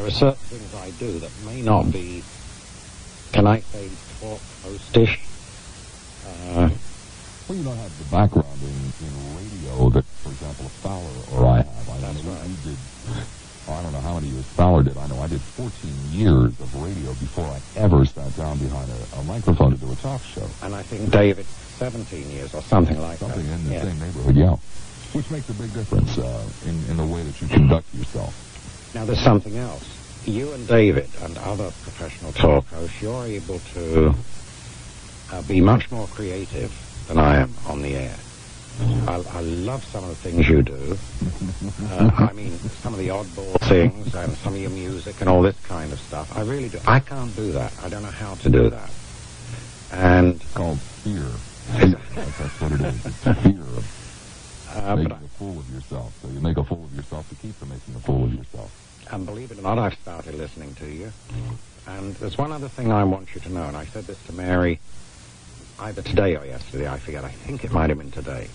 there are certain things I do that may not be, can I say, talk hostish. Well, you don't have the background in radio that, for example, Fowler or I have. That's right. You did, I don't know how many years Fowler did. I know I did 14 years of radio before I ever sat down behind a microphone to do a talk show. And I think David, 17 years or something like that. Something in the same neighborhood, yeah. Which makes a big difference in the way that you conduct yourself. Now, there's something else. You and David and other professional talk hosts, you're able to be much more creative than I am on the air. I love some of the things you do. I mean, some of the oddball things and some of your music and all this kind of stuff. I really do. I can't do that. I don't know how to do that. And it's called fear. That's what it is. It's fear of making a fool of yourself. So you make a fool of yourself to keep from making a fool of yourself. And believe it or not, I've started listening to you. And there's one other thing I want you to know, and I said this to Mary either today or yesterday, I forget. I think it might have been today.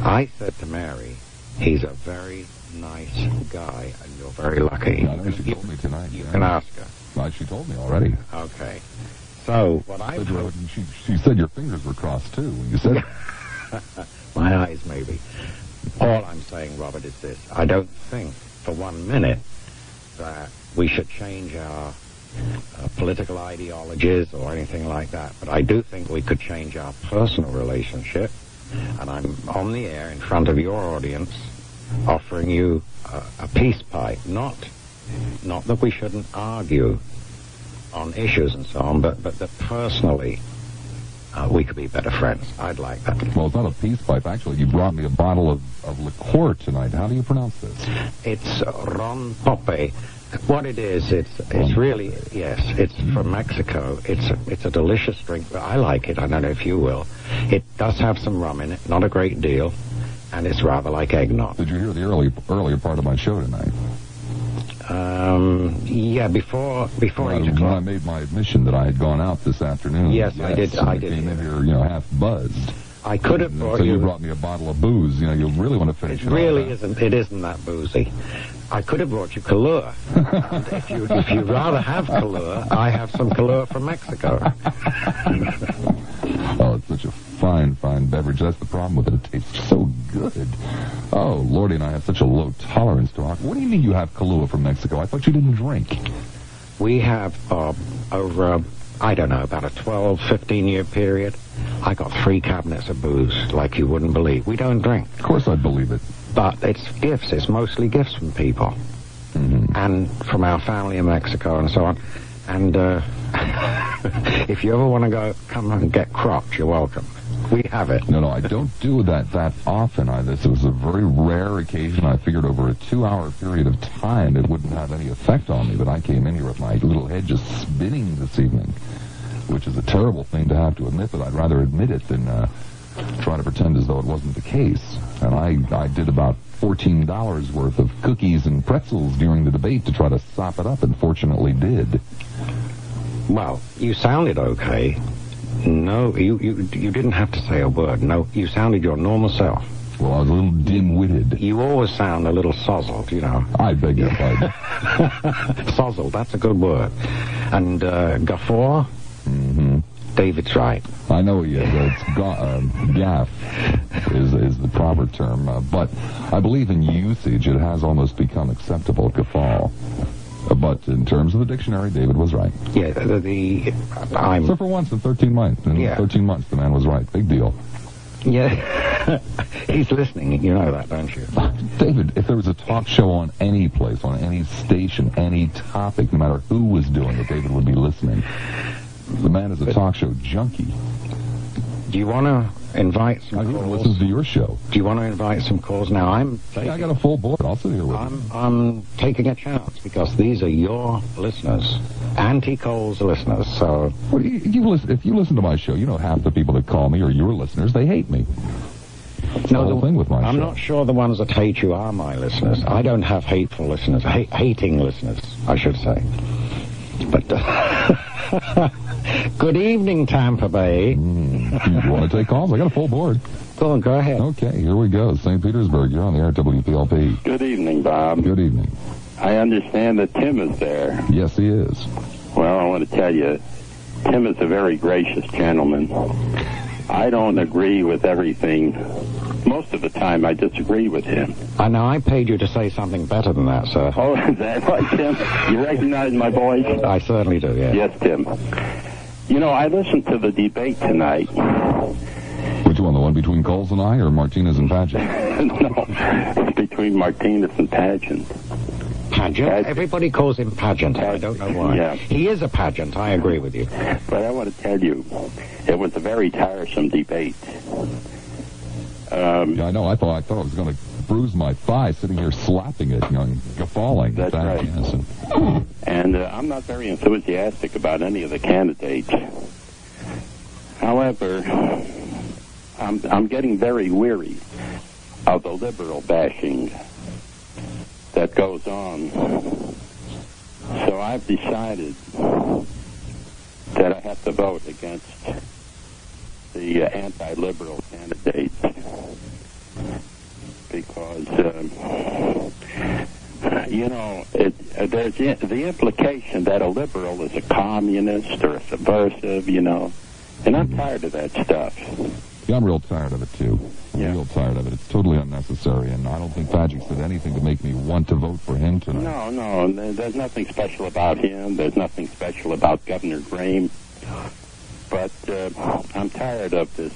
I said to Mary, he's a very nice guy, and you're very lucky. I know she told me tonight. You can ask her. Well, she told me already. Okay. So, what I... She said your fingers were crossed, too, when you said it. My eyes, maybe. All I'm saying, Robert, is this. I don't think for 1 minute that we should change our political ideologies or anything like that. But I do think we could change our personal relationship. And I'm on the air in front of your audience offering you a peace pipe. Not that we shouldn't argue on issues and so on, but that personally we could be better friends. I'd like that. Well, it's not a peace pipe. Actually, you brought me a bottle of liqueur tonight. How do you pronounce this? It's Ron Pope. What it is, it's really, yes, it's from Mexico. It's a delicious drink, but I like it. I don't know if you will. It does have some rum in it, not a great deal, and it's rather like eggnog. Did you hear the earlier part of my show tonight? Yeah, before 8 o'clock. When I made my admission that I had gone out this afternoon. Yes, I did. I came in here, half buzzed. I could have brought so you brought me a bottle of booze. You really want to finish it. It really isn't. It isn't that boozy. I could have brought you Kahlua. And if you'd rather have Kahlua, I have some Kahlua from Mexico. Oh, it's such a fine beverage. That's the problem with it. It tastes so good. Oh, Lordy and I have such a low tolerance to alcohol. What do you mean you have Kahlua from Mexico? I thought you didn't drink. We have over, I don't know, about a 12, 15-year period. I got 3 cabinets of booze like you wouldn't believe. We don't drink. Of course I'd believe it. But it's gifts. It's mostly gifts from people. Mm-hmm. And from our family in Mexico and so on. And if you ever want to come and get cropped, you're welcome. We have it. No, I don't do that often. This was a very rare occasion. I figured over a 2-hour period of time it wouldn't have any effect on me, but I came in here with my little head just spinning this evening, which is a terrible thing to have to admit, but I'd rather admit it than try to pretend as though it wasn't the case. And I did about $14 worth of cookies and pretzels during the debate to try to sop it up, and fortunately did. Well, you sounded okay. No, you didn't have to say a word. No, you sounded your normal self. Well, I was a little dim-witted. You always sound a little sozzled, I beg your pardon. Sozzled, that's a good word. And guffaw? Mm-hmm. David's right. I know he is. It's gaff is the proper term. But I believe in usage it has almost become acceptable, guffaw. But in terms of the dictionary, David was right. Yeah, So for once in 13 months. In 13 months, the man was right. Big deal. Yeah. He's listening. You know that, don't you? David, if there was a talk show on any place, on any station, any topic, no matter who was doing it, David would be listening. The man is a talk show junkie. Do you want to invite some calls? He listens to your show. Do you want to invite some calls? Now, I got a full board. I'll sit here with you. I'm taking a chance because these are your listeners. Anti-Cole's listeners, so... Well, if you listen to my show, half the people that call me are your listeners. They hate me. That's the whole thing with my show. I'm not sure the ones that hate you are my listeners. I don't have hateful listeners. Hating listeners, I should say. But... Good evening, Tampa Bay. You want to take calls? I got a full board. Go on, go ahead. Okay, here we go. St. Petersburg, you're on the air, WPLP. Good evening, Bob. Good evening. I understand that Tim is there. Yes, he is. Well, I want to tell you, Tim is a very gracious gentleman. I don't agree with everything. Most of the time, I disagree with him. I know I paid you to say something better than that, sir. Oh, is that right, Tim? You recognize my voice? I certainly do, yes. Yes, Tim. You know, I listened to the debate tonight. Which one, the one between Coles and I, or Martinez and Paget? No, it's between Martinez and Pageant. Pageant? Everybody calls him Pageant. I don't know why. Yeah. He is a pageant, I agree with you. But I want to tell you, it was a very tiresome debate. Yeah, I know. I thought it was going to bruise my thigh sitting here slapping it, guffawing. That's right. Yes. And I'm not very enthusiastic about any of the candidates. However, I'm getting very weary of the liberal bashing that goes on. So I've decided that I have to vote against the anti-liberal candidates because, there's the implication that a liberal is a communist or a subversive, and I'm tired of that stuff. Yeah, I'm real tired of it, too. Yeah. Real tired of it. It's totally unnecessary, and I don't think Paget did anything to make me want to vote for him tonight. No, there's nothing special about him. There's nothing special about Governor Graham. But I'm tired of this.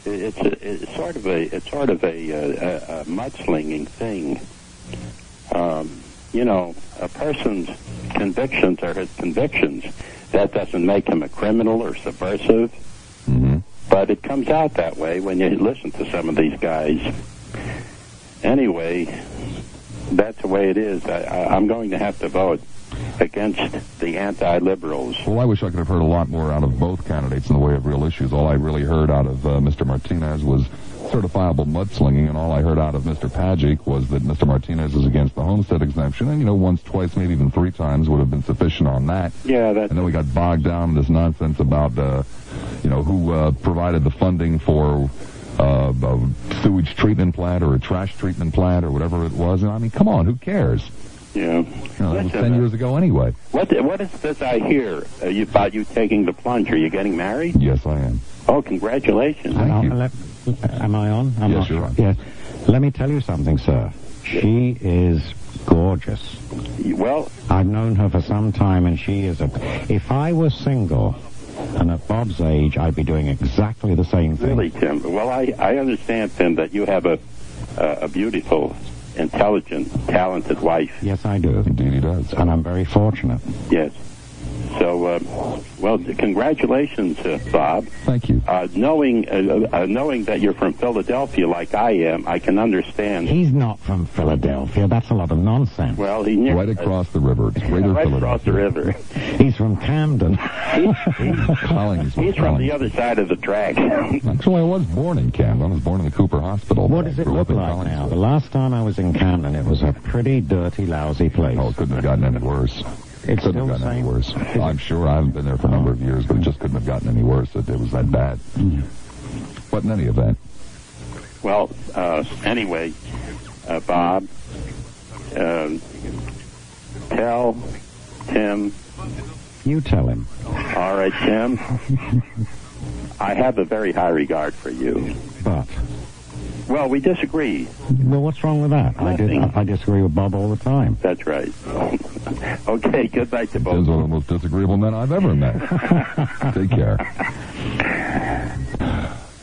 It's sort of a mudslinging thing. A person's convictions are his convictions. That doesn't make him a criminal or subversive. Mm-hmm. But it comes out that way when you listen to some of these guys. Anyway, that's the way it is. I'm going to have to vote against the anti-liberals. Well, I wish I could have heard a lot more out of both candidates in the way of real issues. All I really heard out of Mr. Martinez was certifiable mudslinging, and all I heard out of Mr. Paget was that Mr. Martinez is against the homestead exemption, and, once, twice, maybe even three times would have been sufficient on that. Yeah, and then we got bogged down in this nonsense about, who provided the funding for a sewage treatment plant or a trash treatment plant or whatever it was. And, I mean, come on, who cares? Yeah. That was 10 years ago anyway. What is this I hear about you taking the plunge? Are you getting married? Yes, I am. Oh, congratulations. Thank you. Am I on? Yes, you're on. Yes. Let me tell you something, sir. She is gorgeous. Well, I've known her for some time, and she is if I was single and at Bob's age, I'd be doing exactly the same thing. Really, Tim? Well, I understand, Tim, that you have a beautiful, intelligent, talented wife. Yes, I do. Indeed he does. And I'm very fortunate. Yes. So, congratulations, Bob. Thank you. Knowing that you're from Philadelphia like I am, I can understand. He's not from Philadelphia. That's a lot of nonsense. Well, he's near, right across the river. It's greater right Philadelphia. across the river. He's from Camden. He's from the other side of the track. Actually, I was born in Camden. I was born in the Cooper Hospital. What does it look like now? The last time I was in Camden, it was a pretty dirty, lousy place. Oh, it couldn't have gotten any worse. It's couldn't still have gotten any same. worse. I'm sure. I haven't been there for a number of years, but it just couldn't have gotten any worse. It was that bad. But in any event. Well, anyway, Bob, tell Tim. You tell him. All right, Tim. I have a very high regard for you. But? Well, we disagree. Well, what's wrong with that? I disagree with Bob all the time. That's right. Okay, good night to both. Tim's one of the most disagreeable men I've ever met. Take care.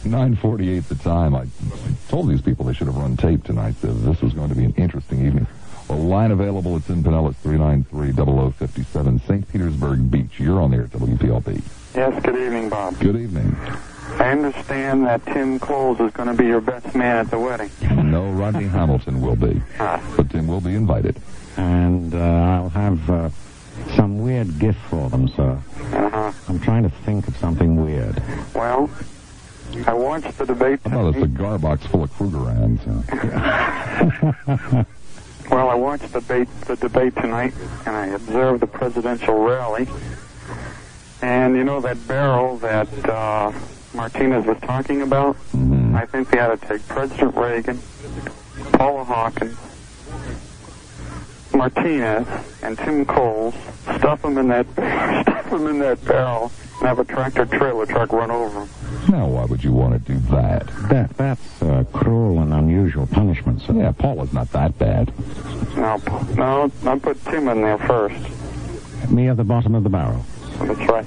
9:48 the time. I told these people they should have run tape tonight. This was going to be an interesting evening. A line available. It's in Pinellas, 393-0057, St. Petersburg Beach. You're on there at WPLP. Yes, good evening, Bob. Good evening. I understand that Tim Coles is going to be your best man at the wedding. No, Rodney Hamilton will be. But Tim will be invited. And I'll have some weird gift for them, sir. I'm trying to think of something weird. Well, I watched the debate How about a cigar box full of Krugerrands? Well, I watched the debate tonight, and I observed the presidential rally. And you know that barrel that Martinez was talking about? Mm-hmm. I think they ought to take President Reagan, Paula Hawkins, Martinez and Tim Coles, stuff them in that barrel, and have a tractor-trailer truck run over them. Now, why would you want to do that? That's cruel and unusual punishment, sir. Yeah, Paul is not that bad. No, I put Tim in there first. Me at the bottom of the barrel. That's right.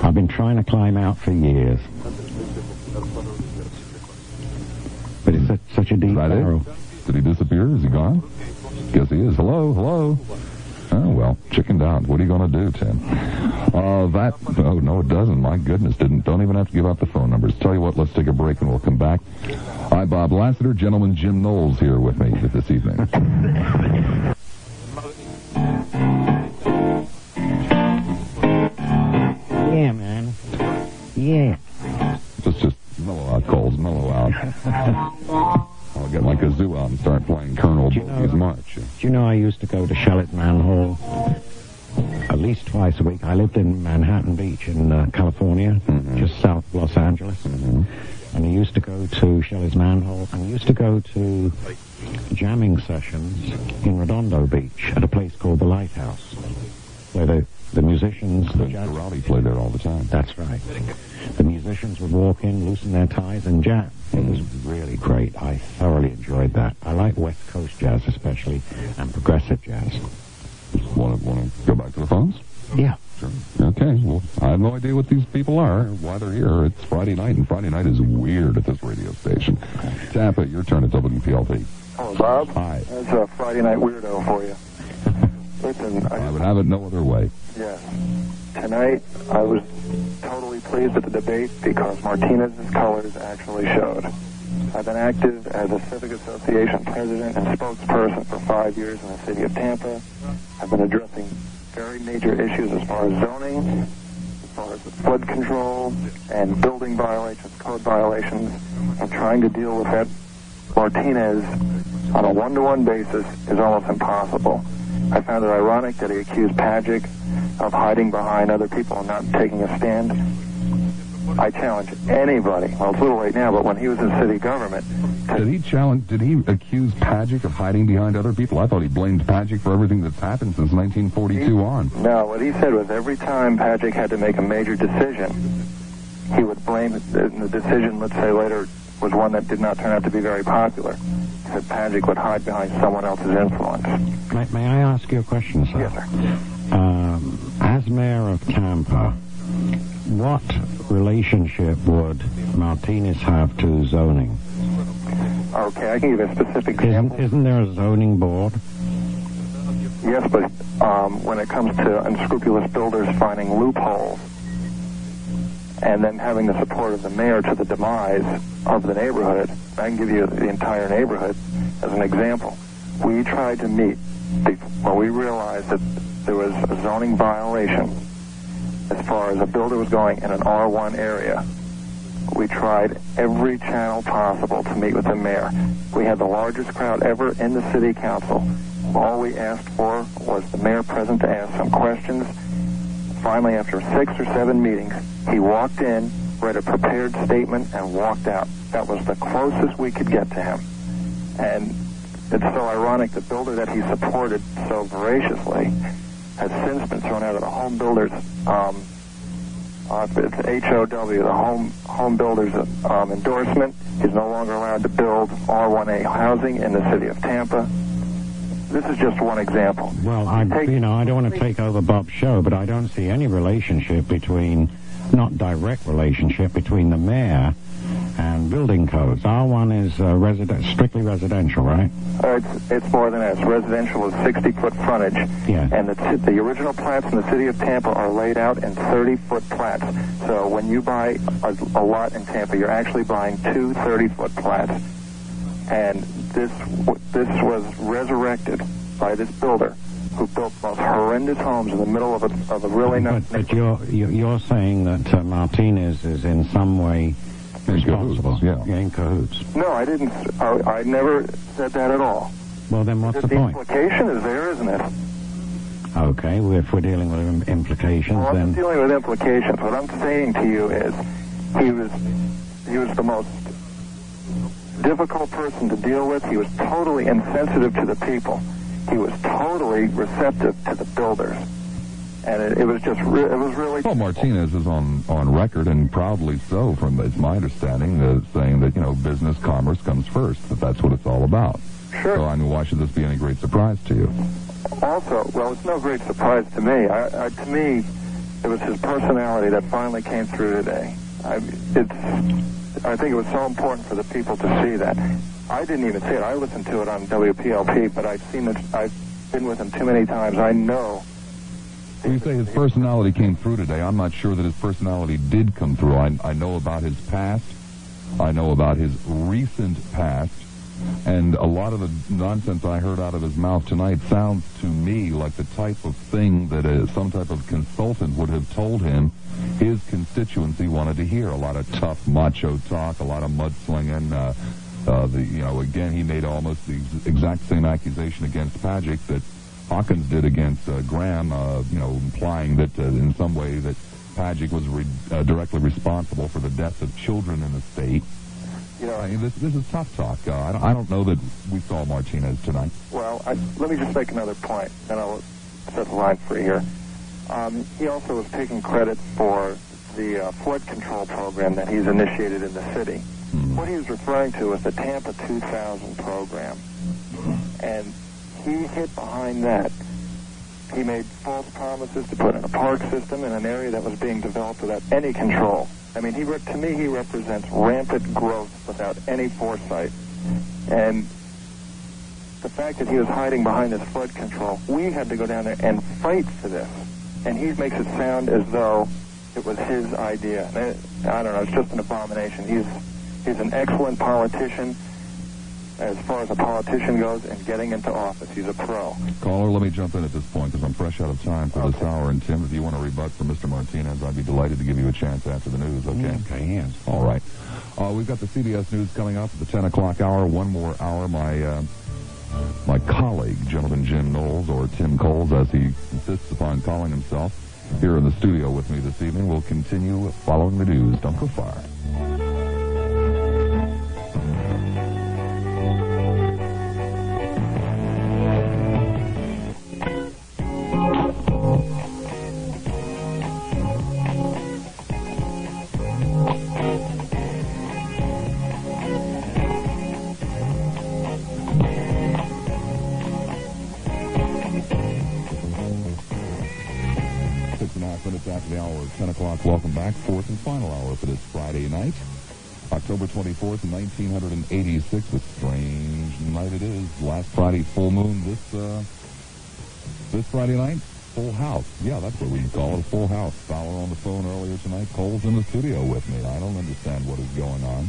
I've been trying to climb out for years. But it's such a deep barrel. Did he disappear? Is he gone? Guess he is. Hello. Oh, well, chickened out. What are you going to do, Tim? Oh, no, it doesn't. My goodness, don't even have to give out the phone numbers. Tell you what, let's take a break and we'll come back. Hi, Bob Lassiter. Gentleman Jim Knowles here with me this evening. Yeah, man. Yeah. Just mellow out, Coles. Mellow out. I'll get my kazoo out and start playing Colonel Bogey's March. Do you know I used to go to Shellett Manhole at least twice a week? I lived in Manhattan Beach in California, just south of Los Angeles. And I used to go to Shelley's Manhole, and I used to go to jamming sessions in Redondo Beach at a place called the Lighthouse, where the musicians... The Rowdy play there all the time. That's right. The musicians would walk in, loosen their ties, and jam. It was really great. I thoroughly enjoyed that. I like West Coast jazz especially, and progressive jazz. Want to go back to the phones? Yeah. Sure. Okay. Well, I have no idea what these people are, why they're here. It's Friday night, and Friday night is weird at this radio station. Tampa, your turn at WPLP. Hello, Bob. Hi. That's a Friday night weirdo for you. Listen, I would have it no other way. Yeah. Tonight, I was totally pleased with the debate because Martinez's colors actually showed. I've been active as a Civic Association president and spokesperson for 5 years in the city of Tampa. I've been addressing very major issues as far as zoning, as far as flood control, and building violations, code violations, and trying to deal with that Martinez on a one-to-one basis is almost impossible. I found it ironic that he accused Pagic of hiding behind other people and not taking a stand. I challenge anybody. Well, it's a little late now, but when he was in city government... Did he accuse Pagic of hiding behind other people? I thought he blamed Pagic for everything that's happened since 1942 on. No, what he said was every time Pagic had to make a major decision, he would blame the decision, let's say later, was one that did not turn out to be very popular. He said Pagic would hide behind someone else's influence. May I ask you a question, sir? Yes, sir. As mayor of Tampa, what relationship would Martinez have to zoning? Okay, I can give you a specific example. Isn't there a zoning board? Yes, but when it comes to unscrupulous builders finding loopholes and then having the support of the mayor to the demise of the neighborhood, I can give you the entire neighborhood as an example. We tried to meet when we realized that there was a zoning violation as far as a builder was going in an R1 area. We tried every channel possible to meet with the mayor. We had the largest crowd ever in the city council. All we asked for was the mayor present to ask some questions. Finally, after 6 or 7 meetings, he walked in, read a prepared statement, and walked out. That was the closest we could get to him. And it's so ironic, the builder that he supported so voraciously has since been thrown out of the home builders, it's HOW, the home builders endorsement. He's no longer allowed to build R1A housing in the city of Tampa. This is just one example. Well, I don't want to take over Bob's show, but I don't see any relationship not direct relationship between the mayor and building codes. R1 is strictly residential, right? It's more than that. It's residential is 60-foot frontage. Yeah. And the original plats in the city of Tampa are laid out in 30-foot plats. So when you buy a lot in Tampa, you're actually buying 2 30-foot plats. And this was resurrected by this builder who built the most horrendous homes in the middle of a really nice... But you're saying that Martinez is in some way responsible. In cahoots. No, I didn't. I never said that at all. Well, then what's the point? The implication is there, isn't it? Okay, if we're dealing with implications, well, then... I'm dealing with implications. What I'm saying to you is he was the most difficult person to deal with. He was totally insensitive to the people. he was totally receptive to the builders. And it was just, it was really... Well, Martinez is on record, and proudly so, from it's my understanding, saying that, business, commerce comes first, that that's what it's all about. Sure. So, why should this be any great surprise to you? Also, well, it's no great surprise to me. To me, it was his personality that finally came through today. I think it was so important for the people to see that. I didn't even see it. I listened to it on WPLP, but I've seen it. I've been with him too many times. I know. When you say his personality came through today, I'm not sure that his personality did come through. I know about his past. I know about his recent past. And a lot of the nonsense I heard out of his mouth tonight sounds to me like the type of thing that some type of consultant would have told him his constituency wanted to hear. A lot of tough macho talk, a lot of mudslinging. Again, he made almost the exact same accusation against Pagic that Hawkins did against Graham, implying that in some way that Pagic was directly responsible for the deaths of children in the state. This is tough talk. I don't know that we saw Martinez tonight. Well, let me just make another point, and I'll set the line free here. He also was taking credit for the flood control program that he's initiated in the city. Mm-hmm. What he was referring to was the Tampa 2000 program. And he hit behind that. He made false promises to put in a park system in an area that was being developed without any control. I mean, to me, he represents rampant growth without any foresight. And the fact that he was hiding behind this flood control, we had to go down there and fight for this. And he makes it sound as though it was his idea. I don't know, it's just an abomination. He's an excellent politician as far as a politician goes and getting into office. He's a pro. Caller, let me jump in at this point because I'm fresh out of time for this hour. And Tim, if you want to rebut for Mr. Martinez, I'd be delighted to give you a chance after the news, okay? Okay, yes. All right. We've got the CBS News coming up at the 10 o'clock hour. One more hour. My colleague, gentleman Jim Knowles, or Tim Coles, as he insists upon calling himself, here in the studio with me this evening, will continue following the news. Don't go far. After the hour of 10 o'clock, welcome back. Fourth and final hour for this Friday night. October 24th, 1986. A strange night it is. Last Friday, full moon. This Friday night, full house. Yeah, that's what we can call it, a full house. Fowler on the phone earlier tonight. Cole's in the studio with me. I don't understand what is going on.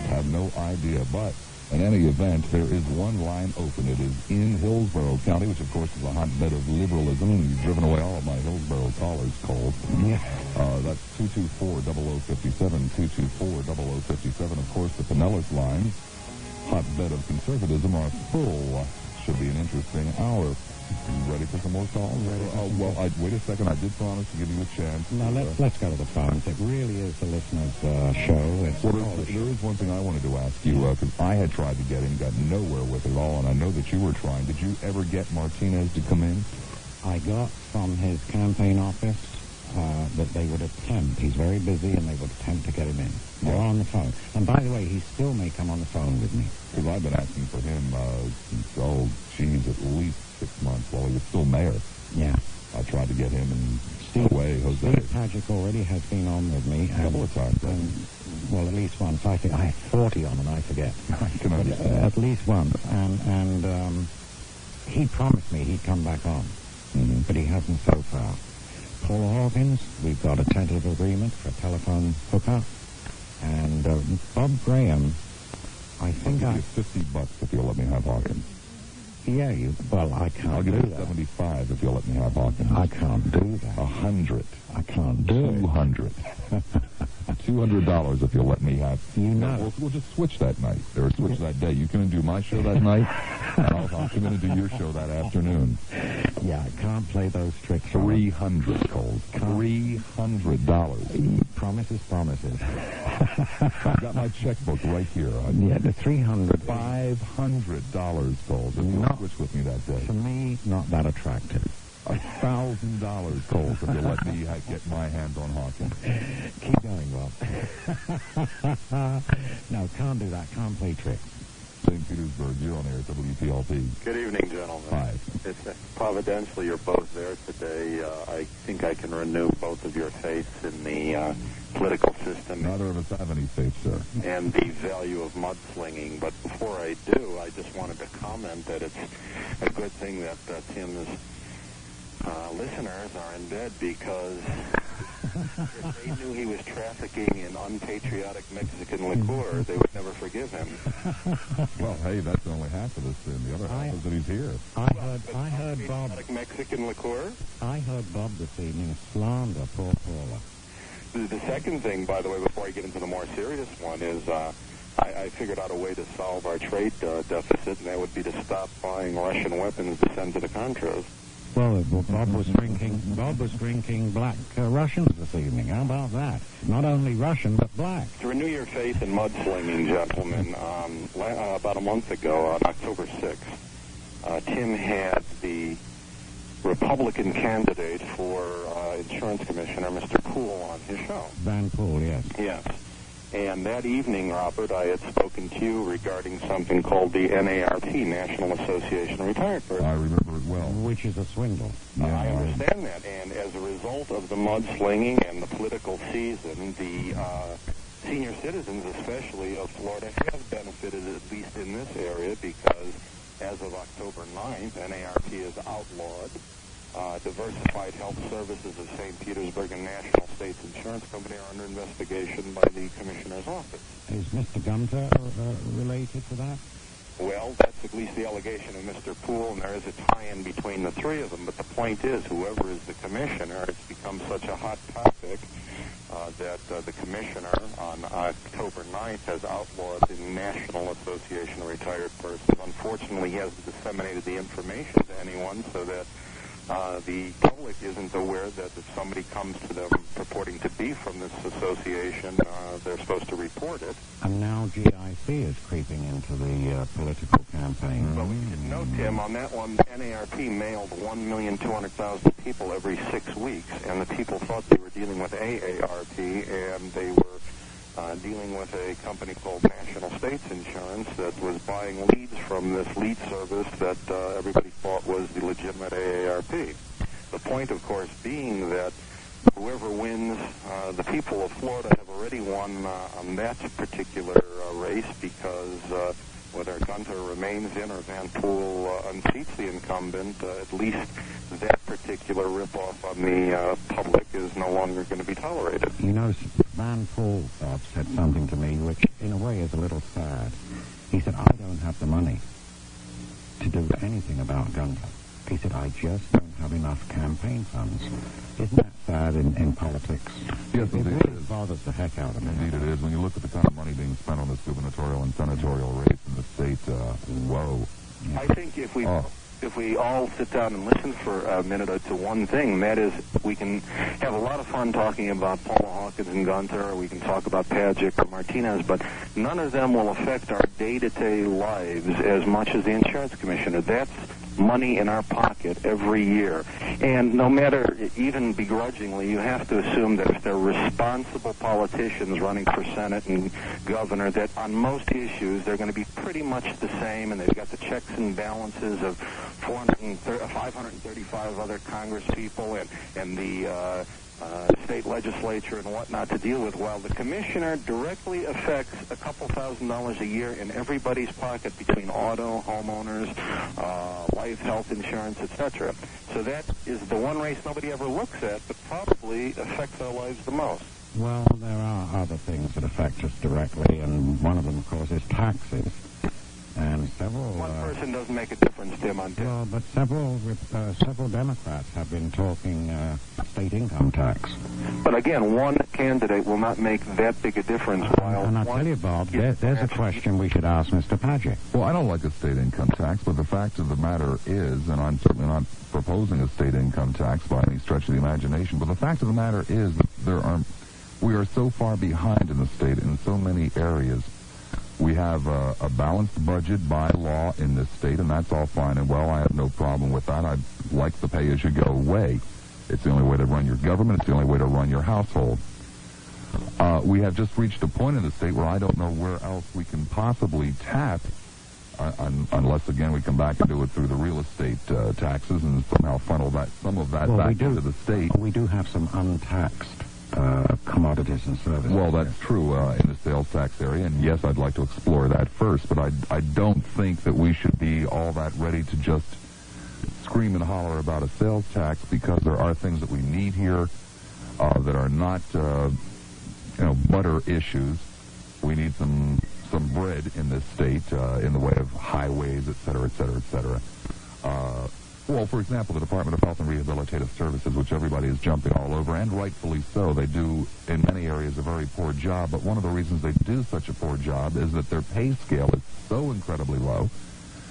Have no idea, but in any event, there is one line open. It is in Hillsborough County, which, of course, is a hotbed of liberalism, and you've driven away all of my Hillsborough callers, Cole. Yeah. That's 224-0057, 224-0057. Of course, the Pinellas lines, hotbed of conservatism, are full. Should be an interesting hour. Ready for some more calls? Wait a second. I did promise to give you a chance. No, let's go to the phones. It really is the listener's show. There is one thing I wanted to ask you, because I had tried to get him, got nowhere with it at all, and I know that you were trying. Did you ever get Martinez to come in? I got from his campaign office that they would attempt. He's very busy, and they would attempt to get him in. They're on the phone. And by the way, he still may come on the phone with me. Because I've been asking for him since, at least 6 months while he was still mayor. Yeah. I tried to get him and Steve Jose. Steve Pagic already has been on with me. A couple of times. Well, at least once. I think I had 40 on and I forget. I can understand. At least once. And he promised me he'd come back on. Mm-hmm. But he hasn't so far. Paul Hawkins, we've got a tentative agreement for a telephone hookup. And Bob Graham, I think I'll give you $50 if you'll let me have Hawkins. Yeah, I can't I'll give do you that. 75 if you'll let me have Hawkins. I can't do that. 100. I can't do 200. $200 if you'll let me have. You know. We'll just switch that night, or switch that day. You come and do my show that night, and I'll come in and do your show that afternoon. Yeah, I can't play those tricks. $300, Cole. $300. Promises, promises. I've got my checkbook right here. Yeah, the $300. $500, Cole. If you switch with me that day. To me, not that attractive. $1,000, Cole, if you'll let me get my hands on Hawkins. Keep going, Rob. No, can't do that. Can't play tricks. St. Petersburg, you're on air at WPLP. Good evening, gentlemen. Hi. It's providentially you're both there today. I think I can renew both of your faiths in the political system. Neither of us have any faith, sir. And the value of mudslinging. But before I do, I just wanted to comment that it's a good thing that Tim's listeners are in bed, because if they knew he was trafficking in unpatriotic Mexican liqueur, they would never forgive him. Well, hey, that's only half of the sin. The other half is that he's here. I heard Bob. Mexican liqueur? I heard Bob this evening slander poor Paula. The second thing, by the way, before I get into the more serious one, is I figured out a way to solve our trade deficit, and that would be to stop buying Russian weapons to send to the Contras. Well, Bob was drinking black Russians this evening. How about that? Not only Russian, but black. To renew your faith in mudslinging, gentlemen, about a month ago, on October 6th, Tim had the Republican candidate for insurance commissioner, Mr. Poole, on his show. Van Poole, yes. Yes. And that evening, Robert, I had spoken to you regarding something called the NARP, National Association of Retired Persons. I remember it well. Which is a swindle. Yeah, I understand that. And as a result of the mudslinging and the political season, the senior citizens, especially of Florida, have benefited, at least in this area, because as of October 9th, NARP is outlawed. Diversified Health Services of St. Petersburg and National States Insurance Company are under investigation by the Commissioner's Office. Is Mr. Gunter related to that? Well, that's at least the allegation of Mr. Poole, and there is a tie-in between the three of them. But the point is, whoever is the commissioner, it's become such a hot topic that the commissioner on October 9th has outlawed the National Association of Retired Persons. Unfortunately, he hasn't disseminated the information to anyone so that the public isn't aware that if somebody comes to them purporting to be from this association, they're supposed to report it. And now GIC is creeping into the political campaign. Well, we should note, Tim, on that one, NARP mailed 1,200,000 people every 6 weeks, and the people thought they were dealing with AARP, and they were dealing with a company called National States Insurance that was buying leads from this lead service that everybody thought was the legitimate AARP. The point, of course, being that whoever wins, the people of Florida have already won on that particular race, because whether Gunter remains in or Van Poole unseats the incumbent, at least that particular ripoff on the public is no longer going to be tolerated. You know, Van Poole said something to me which, in a way, is a little sad. He said, I don't have the money to do anything about Gunter. He said, I just don't have enough campaign funds. Isn't that sad in politics? Yes, it really bothers the heck out of me. Indeed it is. When you look at the kind of money being spent on this gubernatorial and senatorial race in the state, whoa. I think if we all sit down and listen for a minute or two, one thing, that is, we can have a lot of fun talking about Paula Hawkins and Gunter, or we can talk about Pagic or Martinez, but none of them will affect our day-to-day lives as much as the insurance commissioner. That's money in our pocket every year. And no matter, even begrudgingly, you have to assume that if they're responsible politicians running for Senate and governor, that on most issues they're going to be pretty much the same, and they've got the checks and balances of 535 other congresspeople and the state legislature and whatnot to deal with, while the commissioner directly affects a couple $1,000s a year in everybody's pocket between auto, homeowners, life, health insurance, etc. So that is the one race nobody ever looks at, but probably affects our lives the most. Well, there are other things that affect us directly, and one of them, of course, is taxes. And and several... One person doesn't make a difference, Tim, on Tim. Well, but several Democrats have been talking state income tax. But again, one candidate will not make that big a difference. And I tell you, Bob, there's a question we should ask Mr. Padgett. Well, I don't like a state income tax, but the fact of the matter is, and I'm certainly not proposing a state income tax by any stretch of the imagination, but the fact of the matter is that we are so far behind in the state in so many areas. We have a balanced budget by law in this state, and that's all fine and well. I have no problem with that. I like the pay-as-you-go way. It's the only way to run your government. It's the only way to run your household. We have just reached a point in the state where I don't know where else we can possibly tap, unless, again, we come back and do it through the real estate taxes and somehow funnel some of that back into the state. We do have some untaxed commodities and services. Well, that's true in the sales tax area, and yes, I'd like to explore that first, but I don't think that we should be all that ready to just scream and holler about a sales tax, because there are things that we need here that are not, butter issues. We need some bread in this state in the way of highways, et cetera, et cetera, et cetera. Well, for example, the Department of Health and Rehabilitative Services, which everybody is jumping all over, and rightfully so. They do, in many areas, a very poor job. But one of the reasons they do such a poor job is that their pay scale is so incredibly low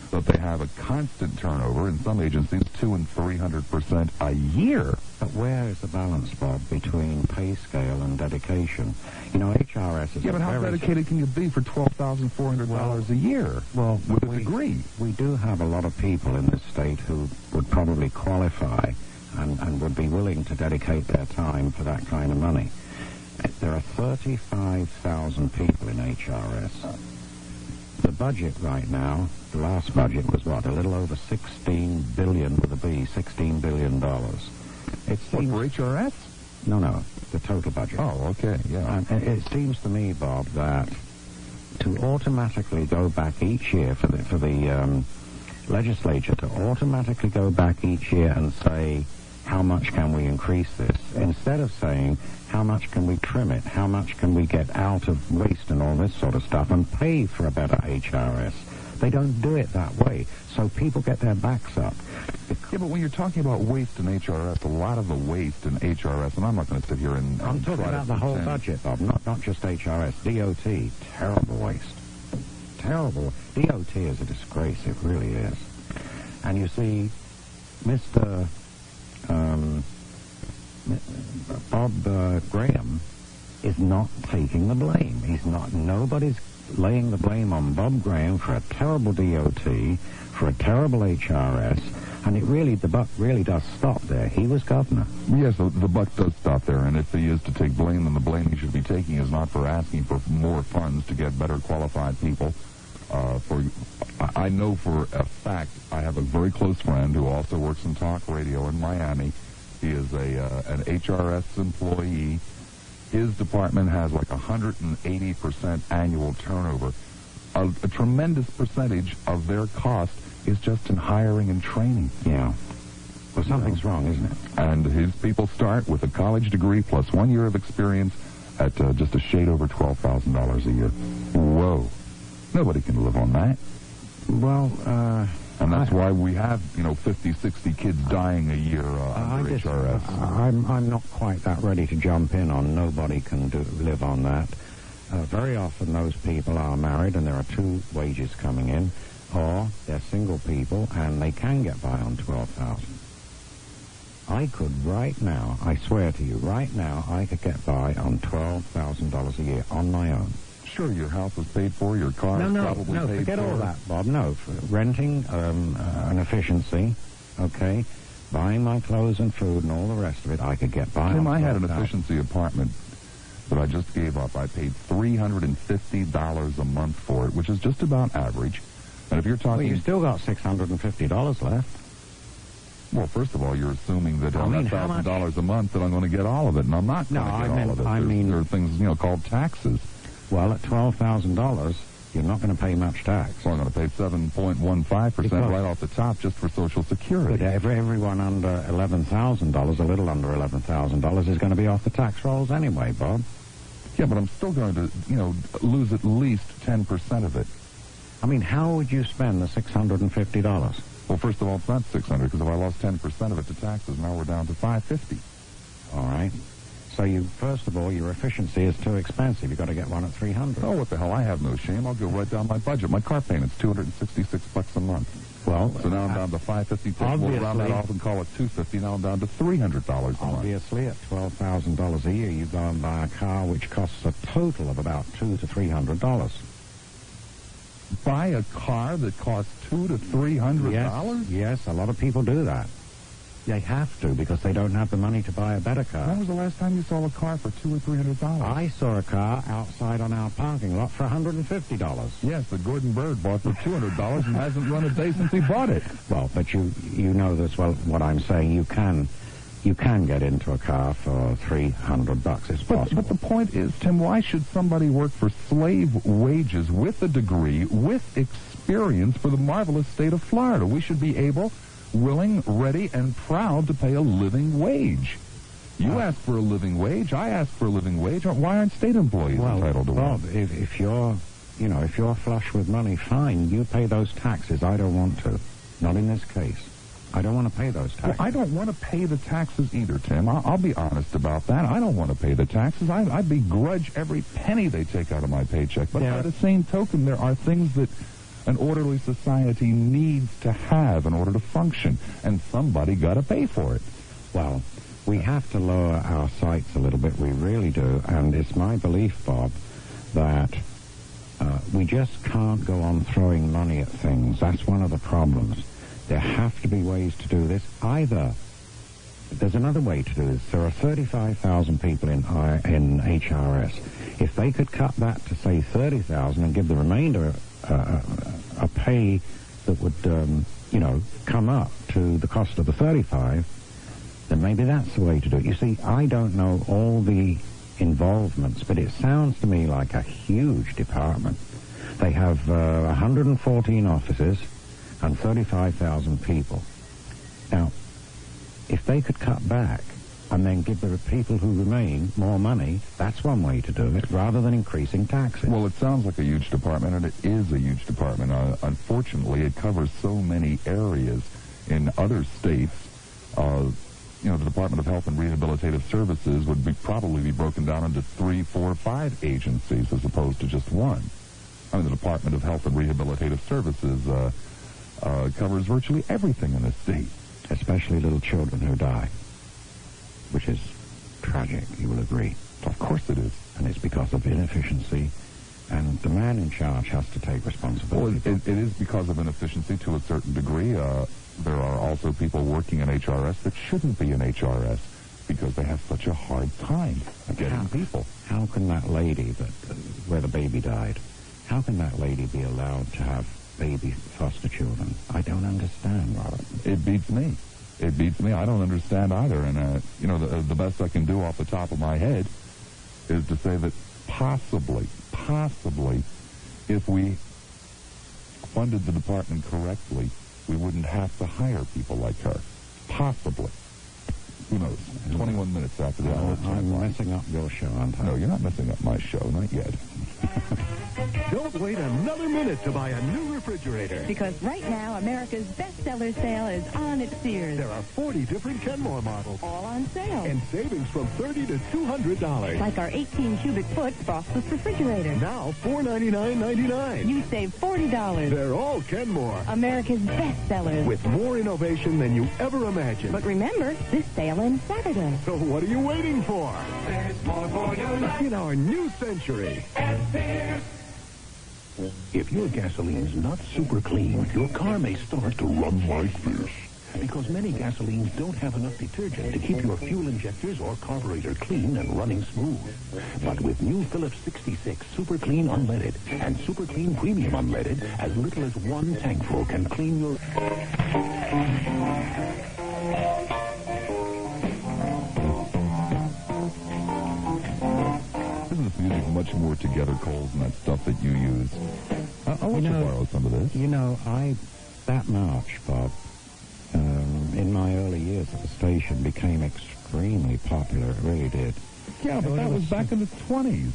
that they have a constant turnover, in some agencies, 200% and 300% a year. But where is the balance, Bob, between pay scale and dedication? You know, HRS is... Yeah, but how dedicated can you be for $12,400 a year with a degree? We do have a lot of people in this state who would probably qualify and would be willing to dedicate their time for that kind of money. There are 35,000 people in HRS. The budget right now, the last budget was what, a little over $16 billion with a B, $16 billion. It seems... What, for HRS? No, the total budget. Oh, okay, yeah. And it seems to me, Bob, that to automatically go back each year for the legislature to automatically go back each year and say, how much can we increase this, instead of saying, how much can we trim it, how much can we get out of waste and all this sort of stuff and pay for a better HRS. They don't do it that way, so people get their backs up. Yeah, but when you're talking about waste in HRS, a lot of the waste in HRS, and I'm not going to sit here and... I'm talking about the whole budget, Bob, not just HRS. DOT, terrible waste. Terrible. DOT is a disgrace, it really is. And you see, Mr. Bob Graham is not taking the blame. Nobody's laying the blame on Bob Graham for a terrible DOT, for a terrible HRS, and the buck really does stop there. He was governor. Yes, the buck does stop there, and if he is to take blame, then the blame he should be taking is not for asking for more funds to get better qualified people. I know for a fact, I have a very close friend who also works in talk radio in Miami. He is an HRS employee. His department has like 180% annual turnover. A tremendous percentage of their cost is just in hiring and training. Yeah. Well, something's wrong, isn't it? And his people start with a college degree plus 1 year of experience at just a shade over $12,000 a year. Whoa. Nobody can live on that. Well, and that's why we have, 50, 60 kids dying a year under HRS. I'm not quite that ready to jump in on nobody can live on that. Very often those people are married and there are two wages coming in, or they're single people and they can get by on $12,000. I could right now, I swear to you, right now I could get by on $12,000 a year on my own. Sure, your house is paid for, your car is probably paid for. No, forget all that, Bob. No, renting, an efficiency, okay, buying my clothes and food and all the rest of it, I could get by. Tim, I had an efficiency apartment that I just gave up. I paid $350 a month for it, which is just about average. And if you're talking... Well, you still got $650 left. Well, first of all, you're assuming that on that $1,000 a month that I'm going to get all of it, and I'm not going to get all of it. There are things, called taxes. Well, at $12,000, you're not going to pay much tax. Well, I'm going to pay 7.15% right off the top just for Social Security. But everyone under $11,000, a little under $11,000, is going to be off the tax rolls anyway, Bob. Yeah, but I'm still going to, lose at least 10% of it. I mean, how would you spend the $650? Well, first of all, it's not $600 because if I lost 10% of it to taxes, now we're down to $550. All right. So first of all, your efficiency is too expensive. You've got to get one at $300. Oh, what the hell? I have no shame. I'll go right down my budget. My car payment's $266 a month. Well, so now I'm down to $550. We'll round that off and call it $250. Now I'm down to $300 a month. Obviously, at $12,000 a year, you go and buy a car which costs a total of about $200 to $300. Buy a car that costs $200 to $300? Yes, a lot of people do that. They have to because they don't have the money to buy a better car. When was the last time you saw a car for $200 or $300? I saw a car outside on our parking lot for $150. Yes, the Gordon Bird bought for $200 and hasn't run a day since he bought it. Well, but you know this well. What I'm saying, you can get into a car for $300. It's possible. But the point is, Tim, why should somebody work for slave wages with a degree, with experience for the marvelous state of Florida? We should be able, willing, ready, and proud to pay a living wage. You ask for a living wage. I ask for a living wage. Why aren't state employees entitled to one? Well, if you're flush with money, fine. You pay those taxes. I don't want to. Not in this case. I don't want to pay those taxes. Well, I don't want to pay the taxes either, Tim. I'll be honest about that. I don't want to pay the taxes. I begrudge every penny they take out of my paycheck. But by the same token, there are things that an orderly society needs to have in order to function, and somebody got to pay for it. Well, we have to lower our sights a little bit. We really do. And it's my belief, Bob, that we just can't go on throwing money at things. That's one of the problems. There have to be ways to do this. Either there's another way to do this. There are 35,000 people in HRS. If they could cut that to, say, 30,000 and give the remainder a pay that would, come up to the cost of the 35, then maybe that's the way to do it. You see, I don't know all the involvements, but it sounds to me like a huge department. They have 114 offices and 35,000 people. Now, if they could cut back and then give the people who remain more money, that's one way to do it, rather than increasing taxes. Well, it sounds like a huge department, and it is a huge department. Unfortunately, it covers so many areas in other states. The Department of Health and Rehabilitative Services would probably be broken down into 3, 4, 5 agencies as opposed to just one. I mean, the Department of Health and Rehabilitative Services covers virtually everything in this state. Especially little children who die, which is tragic, you will agree. Of course it is. And it's because of inefficiency, and the man in charge has to take responsibility. Well, it is because of inefficiency to a certain degree. There are also people working in HRS that shouldn't be in HRS because they have such a hard time getting people. How can that lady where the baby died, how can that lady be allowed to have baby foster children? I don't understand, Robert. It beats me. It beats me. I don't understand either. And, the best I can do off the top of my head is to say that possibly, if we funded the department correctly, we wouldn't have to hire people like her. Possibly. Who knows? 21 minutes after the hour. I'm messing up your show, aren't I? No, you're not messing up my show. Not yet. Don't wait another minute to buy a new refrigerator. Because right now, America's bestseller sale is on at Sears. There are 40 different Kenmore models. All on sale. And savings from $30 to $200. Like our 18 cubic foot frostless refrigerator. Now $499.99. You save $40. They're all Kenmore. America's bestsellers. With more innovation than you ever imagined. But remember, this sale ends Saturday. So what are you waiting for? There's more for you In our new century. If your gasoline's not super clean, your car may start to run like this. Because many gasolines don't have enough detergent to keep your fuel injectors or carburetor clean and running smooth. But with new Phillips 66 Super Clean Unleaded and Super Clean Premium Unleaded, as little as one tankful can clean your... Isn't this music much more together, Coles, than that stuff that you use? I'll let you borrow some of this. That march, Bob, in my early years at the station became extremely popular. It really did. Yeah, but that was back in the 20s.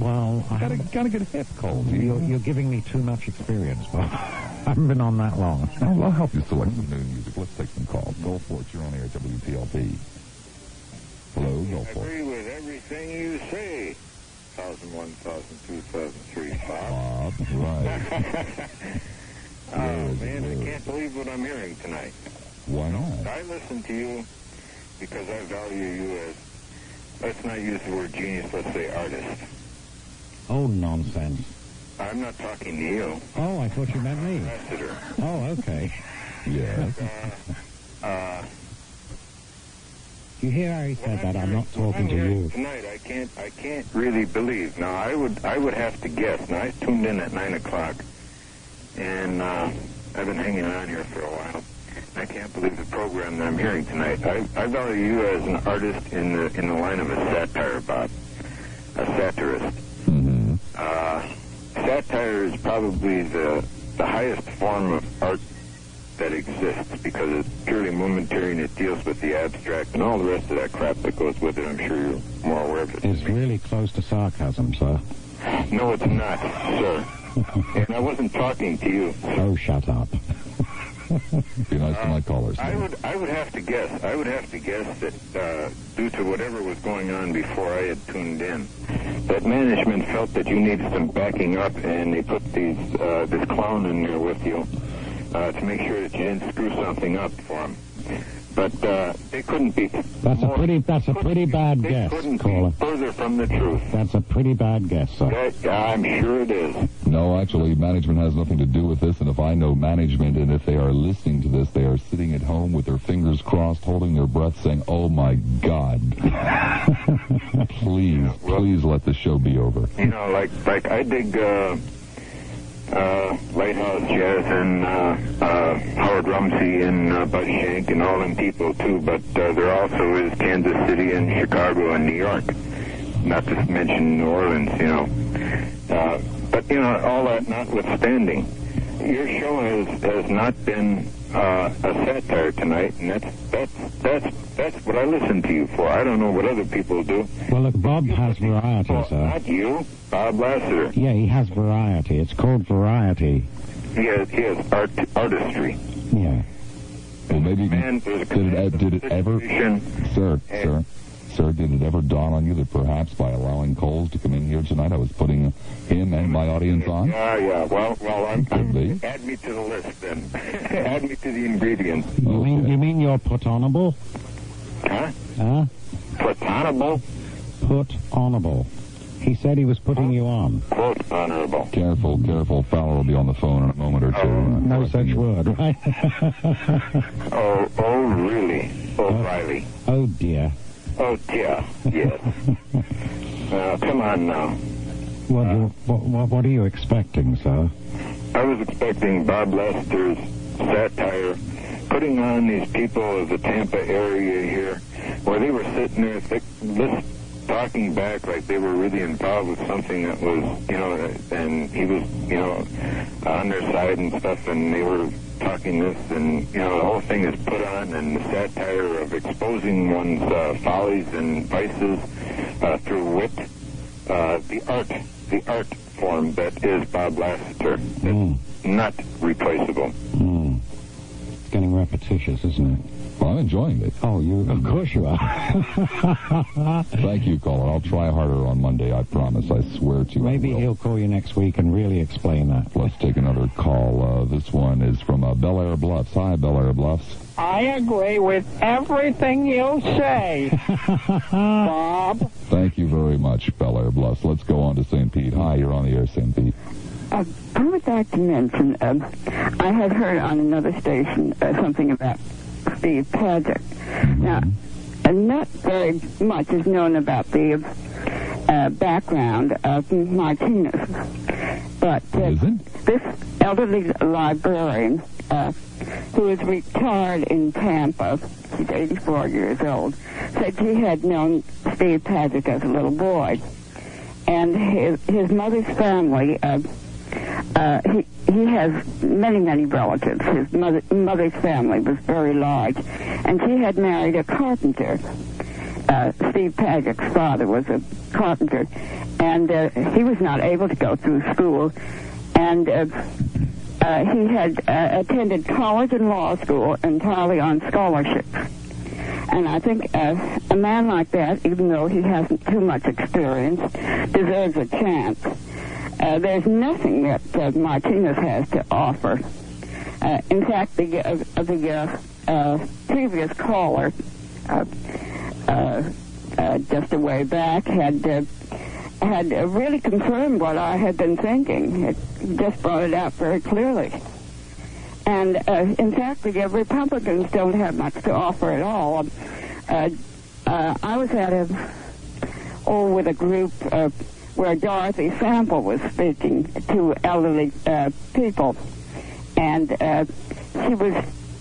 Well, Gotta get hit, Cole. you're giving me too much experience, Bob. I haven't been on that long. I'll help you select some new music. Let's take some calls. Go for it. You're on air, WPLP. Hello, go for it. I agree with everything you say. 1001, 1002, 1003, Bob. Right. Oh, man, I can't believe what I'm hearing tonight. Why not? I listen to you because I value you as, let's not use the word genius, let's say artist. Oh, nonsense. I'm not talking to you. Oh, I thought you meant me. Lassiter. Oh, okay. Yeah. You hear how he said that? I'm not talking to you. Tonight, I can't really believe. Now, I would have to guess. Now, I tuned in at 9 o'clock, and I've been hanging on here for a while. I can't believe the program that I'm hearing tonight. I value you as an artist in the line of a satire, Bob. A satirist. Mm-hmm. Satire is probably the highest form of art that exists because it's purely momentary and it deals with the abstract and all the rest of that crap that goes with it. I'm sure you're more aware of it. It's really close to sarcasm, sir. No, it's not, sir. And I wasn't talking to you. Oh, shut up. Be nice to my callers. I would have to guess. I would have to guess that due to whatever was going on before I had tuned in, that management felt that you needed some backing up, and they put this clown in there with you to make sure that you didn't screw something up for them. But they couldn't be. That's a pretty bad guess, couldn't caller. be further from the truth. That's a pretty bad guess, sir. I'm sure it is. No, actually, management has nothing to do with this, and if I know management, and if they are listening to this, they are sitting at home with their fingers crossed, holding their breath, saying, "Oh, my God." Please let the show be over. You know, like I dig Lighthouse Jazz and Howard Rumsey and Bud Shank and all them people, too, but there also is Kansas City and Chicago and New York, not to mention New Orleans, you know. But, you know, all that notwithstanding, your show has not been a satire tonight, and that's what I listen to you for. I don't know what other people do. Well, look, Bob has variety, sir. Not you, Bob Lassiter. Yeah, he has variety. It's called variety. He has artistry. Yeah. Well, maybe did it ever, Sir, did it ever dawn on you that perhaps by allowing Coles to come in here tonight, I was putting him and my audience on? Yeah. Well, add me to the list then. Add me to the ingredients. You mean you're put-onable? Huh? Put-onable? Put-onable. He said he was putting you on. Quote, honorable. Careful. Fowler will be on the phone in a moment or two. No such word, right? Oh, really? O'Reilly. Oh, dear. Oh, dear. Yes. Come on now. What are you expecting, sir? I was expecting Bob Lassiter's satire, putting on these people of the Tampa area here, where they were sitting there talking back like they were really involved with something that was, you know, and he was, you know, on their side and stuff, and they were talking this, and, you know, the whole thing is put on, and the satire of exposing one's follies and vices through wit, the art form that is Bob Lassiter. It's not replaceable. It's getting repetitious, isn't it? Well, I'm enjoying it. Oh, of course you are. Thank you, caller. I'll try harder on Monday, I promise. I swear to you. Maybe he'll call you next week and really explain that. Let's take another call. This one is from Bel Air Bluffs. Hi, Bel Air Bluffs. I agree with everything you say, Bob. Thank you very much, Bel Air Bluffs. Let's go on to St. Pete. Hi, you're on the air, St. Pete. I would like to mention, I had heard on another station something about Steve Padgett. Now, not very much is known about the background of Martinez, but this elderly librarian who is retired in Tampa, she's 84 years old, said she had known Steve Padgett as a little boy, and his mother's family. He has many relatives. His mother's family was very large, and she had married a carpenter Steve Padgett's father was a carpenter, and he was not able to go through school, and he had attended college and law school entirely on scholarships. And I think a man like that, even though he hasn't too much experience, deserves a chance. There's nothing that Martinez has to offer. In fact, the previous caller, just a way back, had really confirmed what I had been thinking. It just brought it out very clearly. And in fact, the Republicans don't have much to offer at all. I was at with a group where Dorothy Sample was speaking to elderly people, and she was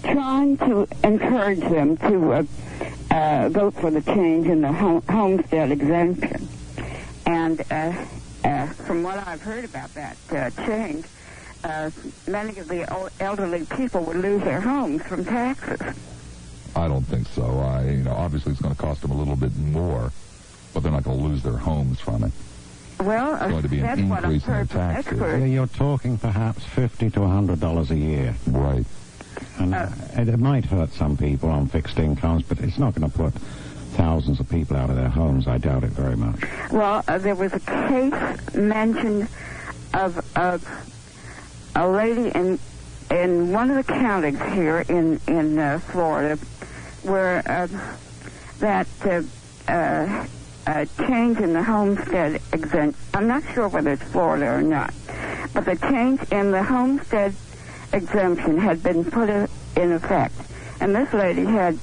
trying to encourage them to vote for the change in the homestead exemption. And from what I've heard about that change, many of the elderly people would lose their homes from taxes. I don't think so. Obviously it's going to cost them a little bit more, but they're not going to lose their homes from it. Well, it's going to be an increase in their taxes. Yeah, you're talking perhaps $50 to $100 a year. Right. And it might hurt some people on fixed incomes, but it's not going to put thousands of people out of their homes. I doubt it very much. Well, there was a case mentioned of a lady in one of the counties here in Florida where that change in the homestead exemption, I'm not sure whether it's Florida or not, but the change in the homestead exemption had been put in effect. And this lady had...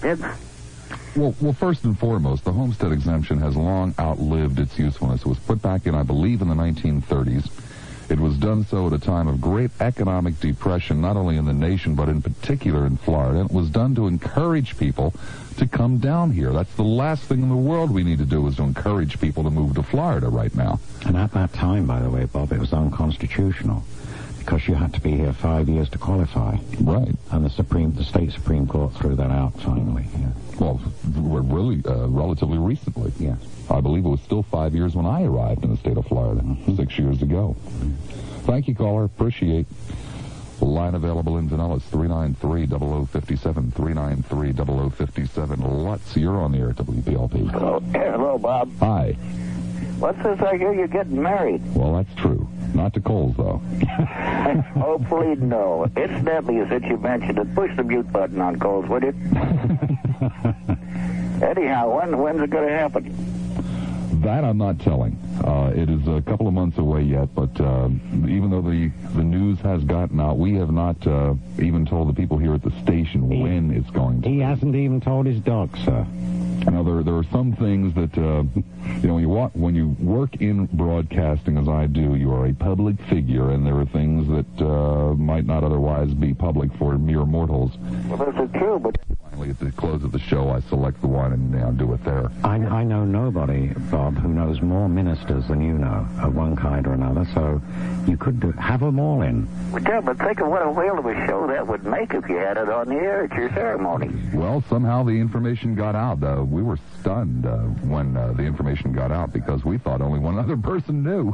Well, first and foremost, the homestead exemption has long outlived its usefulness. It was put back in, I believe, in the 1930s. It was done so at a time of great economic depression, not only in the nation, but in particular in Florida. And it was done to encourage people to come down here. That's the last thing in the world we need to do, is to encourage people to move to Florida right now. And at that time, by the way, Bob, it was unconstitutional, because you had to be here 5 years to qualify. Right. And the state Supreme Court threw that out finally. Yeah. Well, really, relatively recently. Yes. I believe it was still 5 years when I arrived in the state of Florida, 6 years ago. Thank you, caller. Appreciate. Line available in Vanilla, 393-0057, 393-0057. Lutz, you're on the air at WPLP. Hello, Bob. Hi. What's this I hear you're getting married? Well, that's true. Not to Coles, though. Hopefully, no. Incidentally, since you mentioned it, push the mute button on Coles, would you? Anyhow, when's it going to happen? That I'm not telling. It is a couple of months away yet, but even though the news has gotten out, we have not even told the people here at the station when it's going to. He hasn't even told his dog, sir. Now, there are some things that, when you work in broadcasting, as I do, you are a public figure, and there are things that might not otherwise be public for mere mortals. Well, this is true, but... Finally, at the close of the show, I select the wine and do it there. I know nobody, Bob, who knows more ministers than you know, of one kind or another, so you could have them all in. Well, yeah, but think of what a whale of a show that would make if you had it on the air at your ceremony. Well, somehow the information got out. We were stunned when the information got out, because we thought only one other person knew.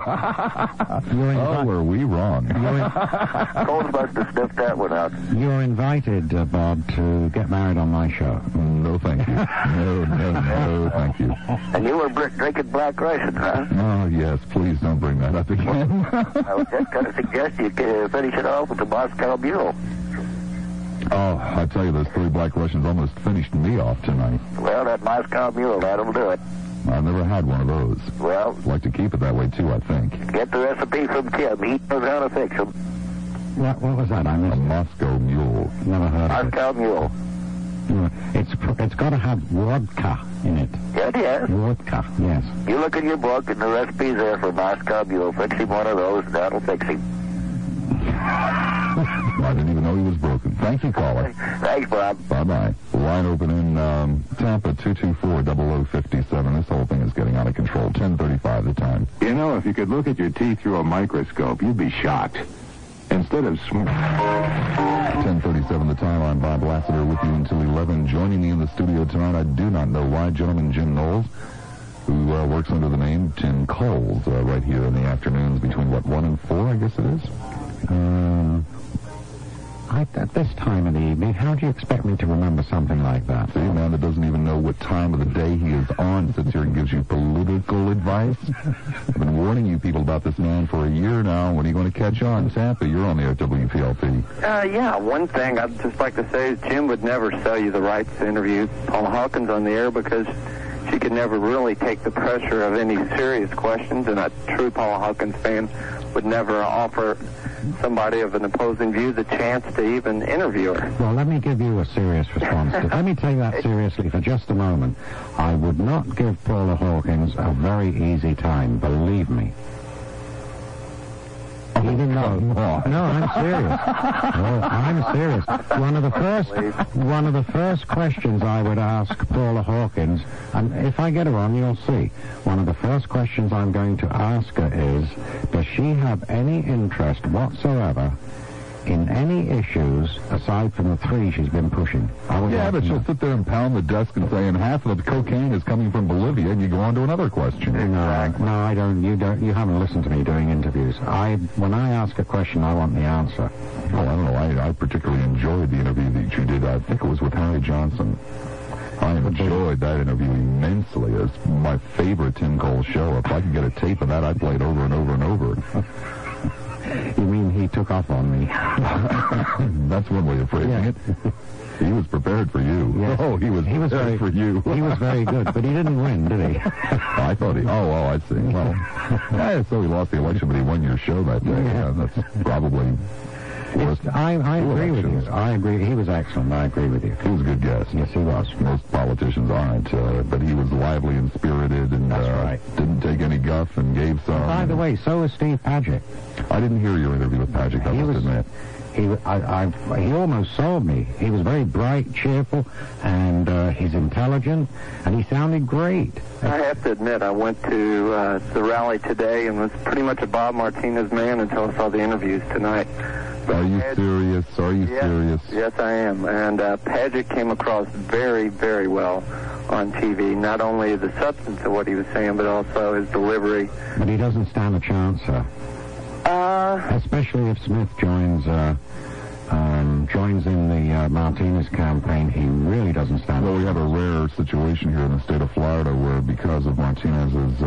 Were we wrong? Coles must have sniffed that one out. You're invited, Bob, to get married on my show. No, thank you. No, thank you. And you were drinking Black Russian, huh? Oh, yes. Please don't bring that up again. I was just going to suggest you finish it off with the Moscow Mule. Oh, I tell you, those 3 Black Russians almost finished me off tonight. Well, that Moscow Mule, that'll do it. I've never had one of those. Well... I'd like to keep it that way, too, I think. Get the recipe from Tim. He knows how to fix them. What was that? I missed a Moscow Mule. Never heard of it. Moscow Mule. It's got to have vodka in it. Yes. Vodka, yes. You look in your book, and the recipe's there for Moscow Mule. Fix him one of those, and that'll fix him. I didn't even know he was broken. Thank you, caller. Thanks, Bob. Bye-bye. Line open in Tampa, 224-0057. This whole thing is getting out of control. 10:35 the time. You know, if you could look at your teeth through a microscope, you'd be shocked. Instead of 10:37 the time. I'm Bob Lassiter with you until 11. Joining me in the studio tonight, I do not know why, gentleman Jim Knowles, who works under the name Tim Coles right here in the afternoons between, 1 and 4, I guess it is? At this time of the evening, how do you expect me to remember something like that? See, a man that doesn't even know what time of the day he is on sits here and gives you political advice. I've been warning you people about this man for a year now. When are you going to catch on? Tampa, you're on the air at WPLP. Yeah, one thing I'd just like to say is Jim would never sell you the rights to interview Paula Hawkins on the air because she could never really take the pressure of any serious questions, and a true Paula Hawkins fan would never offer somebody of an opposing view the chance to even interview her. Well, let me give you a serious response. Let me take that seriously for just a moment. I would not give Paula Hawkins a very easy time, believe me. Even though, no, I'm serious. I'm serious. One of the first questions I would ask Paula Hawkins, and if I get her on, you'll see. One of the first questions I'm going to ask her is, does she have any interest whatsoever in any issues aside from the 3 she's been pushing? Yeah, but she'll sit there and pound the desk and say, and half of the cocaine is coming from Bolivia, and you go on to another question. No, I don't. You haven't listened to me doing interviews. When I ask a question, I want the answer. Oh, I don't know. I particularly enjoyed the interview that you did. I think it was with Harry Johnson. I enjoyed that interview immensely. It's my favorite Tim Cole show. If I could get a tape of that, I'd play it over and over and over. You mean he took off on me? That's one way of phrasing it. He was prepared for you. Yes. Oh, he was prepared for you. He was very good, but he didn't win, did he? I thought he... Oh, I see. Well, so he lost the election, but he won your show that day. Yeah, that's probably... I agree with you. I agree. He was excellent. I agree with you. He was a good guest. Yes, he was. Most politicians aren't, but he was lively and spirited and didn't take any guff and gave some. By the way, so was Steve Padgett. I didn't hear your interview with Padgett, I must admit. He almost sold me. He was very bright, cheerful, and he's intelligent, and he sounded great. I have to admit, I went to the rally today and was pretty much a Bob Martinez man until I saw the interviews tonight. Are you serious? Are you serious? Yes, I am. And Padgett came across very, very well on TV. Not only the substance of what he was saying, but also his delivery. But he doesn't stand a chance, sir. Especially if Smith joins in the Martinez campaign, he really doesn't stand. Well, we have a rare situation here in the state of Florida where, because of Martinez's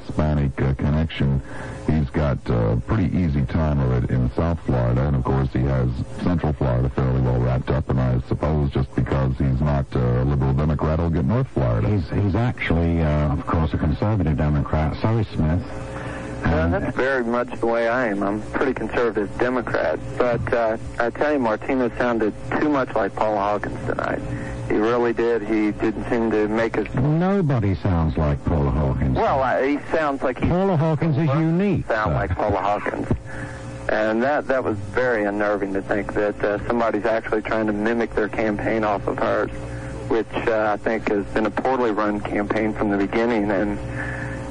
Hispanic connection, he's got a pretty easy time of it in South Florida, and of course he has Central Florida fairly well wrapped up, and I suppose just because he's not a liberal Democrat, he'll get North Florida. He's actually, of course, a conservative Democrat. So is Smith. That's very much the way I am. I'm a pretty conservative Democrat. But I tell you, Martinez sounded too much like Paula Hawkins tonight. He really did. He didn't seem to make us... Nobody sounds like Paula Hawkins. Well, he sounds like... Paula Hawkins is unique. Sound like Paula Hawkins. And that was very unnerving to think that somebody's actually trying to mimic their campaign off of hers, which I think has been a poorly run campaign from the beginning, and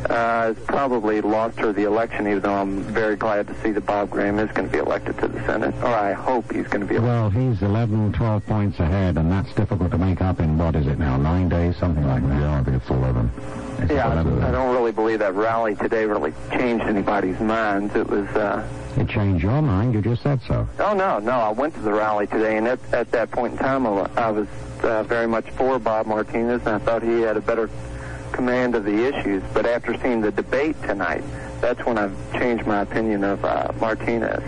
has probably lost her the election, even though I'm very glad to see that Bob Graham is going to be elected to the Senate, or I hope he's going to be elected. Well, he's 11, 12 points ahead, and that's difficult to make up in, what is it now, 9 days, something like that? Yeah, I think it's 11. I don't really believe that rally today really changed anybody's minds. It was... It changed your mind, you just said so. Oh, no, I went to the rally today, and at that point in time, I was very much for Bob Martinez, and I thought he had a better command of the issues. But after seeing the debate tonight, that's when I've changed my opinion of Martinez.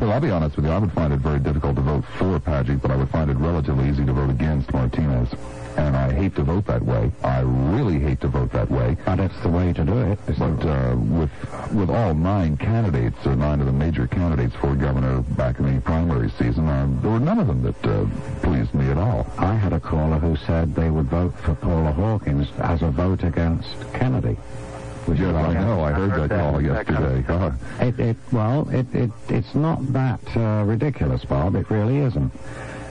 Well, I'll be honest with you. I would find it very difficult to vote for Padgett, but I would find it relatively easy to vote against Martinez. And I hate to vote that way. I really hate to vote that way. But it's the way to do it. But with all 9 candidates, or 9 of the major candidates for governor back in the primary season, there were none of them that pleased me at all. I had a caller who said they would vote for Paula Hawkins as a vote against Kennedy. Yes, I know. I heard that call yesterday. It's not that ridiculous, Bob. It really isn't.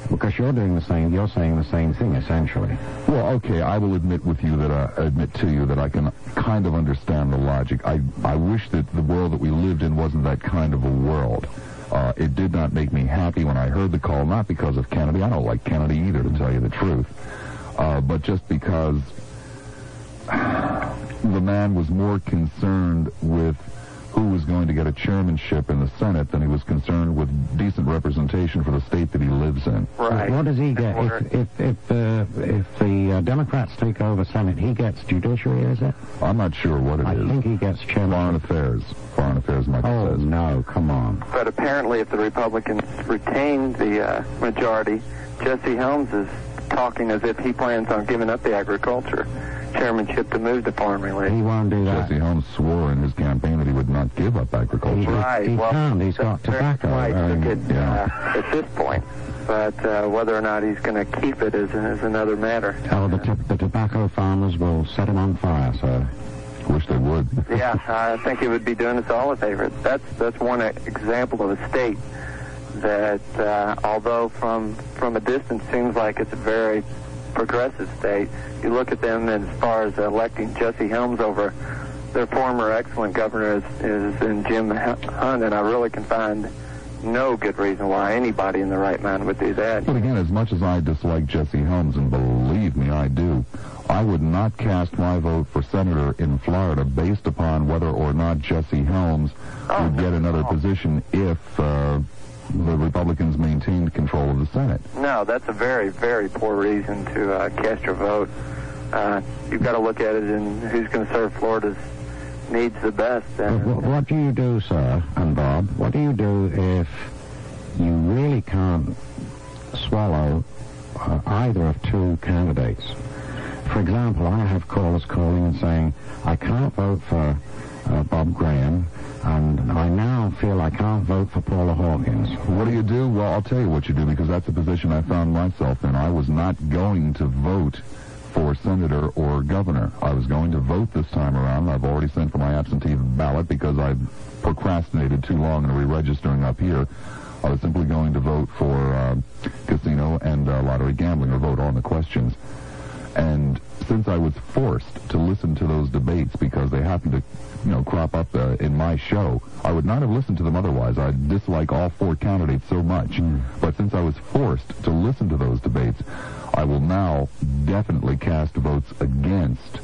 Because you're saying the same thing, essentially. Well, okay, I will admit to you that I can kind of understand the logic. I wish that the world that we lived in wasn't that kind of a world. It did not make me happy when I heard the call, not because of Kennedy. I don't like Kennedy either, to tell you the truth, but just because the man was more concerned with who was going to get a chairmanship in the Senate than he was concerned with decent representation for the state that he lives in. Right. What does he get? If the Democrats take over Senate, he gets judiciary, is it? I'm not sure what it is. I think he gets chairman. Foreign Affairs, Michael says. Oh, no, come on. But apparently if the Republicans retain the majority, Jesse Helms is talking as if he plans on giving up the agriculture chairmanship to move to foreign relations. He won't do that. Jesse Helms swore in his campaign that he would not give up agriculture. Right. He well, can't. He's got tobacco. At this point. But whether or not he's going to keep it is another matter. Oh, the tobacco farmers will set him on fire, sir. Wish they would. Yeah, I think it would be doing us all a favor. That's one example of a state that, although from a distance seems like it's a very progressive state, you look at them as far as electing Jesse Helms over their former excellent governor is in Jim Hunt, and I really can find no good reason why anybody in the right mind would do that. But again, as much as I dislike Jesse Helms, and believe me, I do, I would not cast my vote for senator in Florida based upon whether or not Jesse Helms would get another position if the Republicans maintained control of the Senate. No, that's a very, very poor reason to cast your vote. You've got to look at it in who's going to serve Florida's needs the best. What do you do, sir, and Bob? What do you do if you really can't swallow either of two candidates? For example, I have callers calling and saying, I can't vote for Bob Graham, and I now feel I can't vote for Paula Hawkins. What do you do? Well, I'll tell you what you do, because that's the position I found myself in. I was not going to vote for senator or governor. I was going to vote this time around. I've already sent for my absentee ballot because I procrastinated too long in re-registering up here. I was simply going to vote for casino and lottery gambling, or vote on the questions. And since I was forced to listen to those debates because they happened to, crop up in my show, I would not have listened to them otherwise. I dislike all four candidates so much. But since I was forced to listen to those debates, I will now definitely cast votes against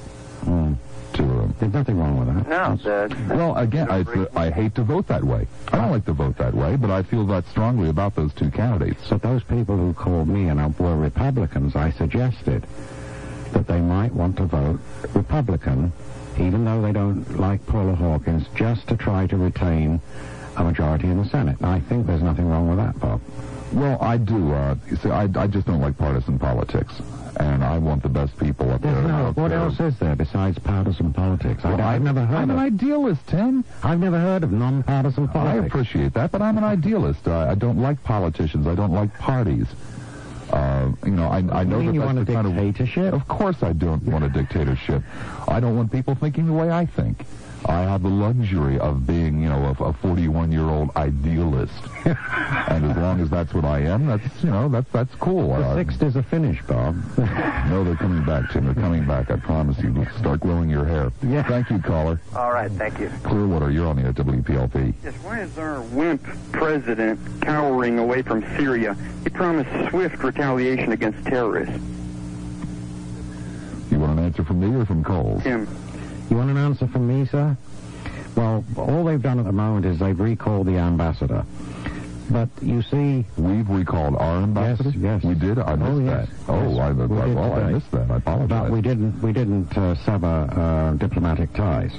There's nothing wrong with that. No. Well, again, I hate to vote that way. I don't like to vote that way, but I feel that strongly about those two candidates. So those people who called me and were Republicans, I suggested that they might want to vote Republican, even though they don't like Paula Hawkins, just to try to retain a majority in the Senate. I think there's nothing wrong with that, Bob. Well, I do. You see, I just don't like partisan politics, and I want the best people up there. What else is there besides partisan politics? I've never heard I'm an idealist, Tim. I've never heard of non-partisan politics. I appreciate that, but I'm an idealist. I don't like politicians. I don't like parties. I know that you that's want a the kind of dictatorship? Of course I don't want a dictatorship. I don't want people thinking the way I think. I have the luxury of being, a 41-year-old idealist. And as long as that's what I am, that's cool. The sixth is a finish, Bob. No, they're coming back, Tim. They're coming back, I promise you. Start growing your hair. Yeah. Thank you, caller. All right, thank you. Clearwater, you're on the WPLP. Yes, why is our wimp president cowering away from Syria? He promised swift retaliation against terrorists. You want an answer from me or from Coles? Tim. You want an answer from me, sir? Well, all they've done at the moment is they've recalled the ambassador. But you see... We've recalled our ambassador? Yes. We did? I missed that. Oh, I missed that. I apologize. But we didn't sever diplomatic ties.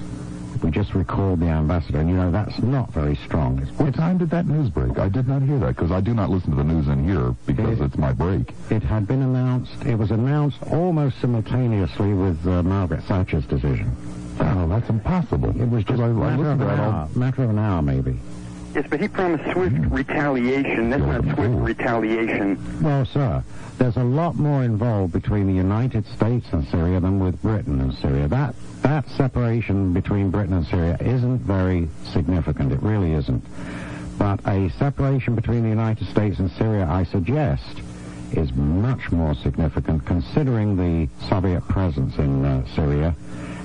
We just recalled the ambassador, and that's not very strong. What time did that news break? I did not hear that, because I do not listen to the news in here, because it's my break. It had been announced, it was announced almost simultaneously with Margaret Thatcher's decision. Oh, that's impossible. It was just a matter of an hour, maybe. Yes, but he promised swift retaliation. That's not swift retaliation. Well, sir, there's a lot more involved between the United States and Syria than with Britain and Syria. That separation between Britain and Syria isn't very significant. It really isn't. But a separation between the United States and Syria, I suggest, is much more significant considering the Soviet presence in Syria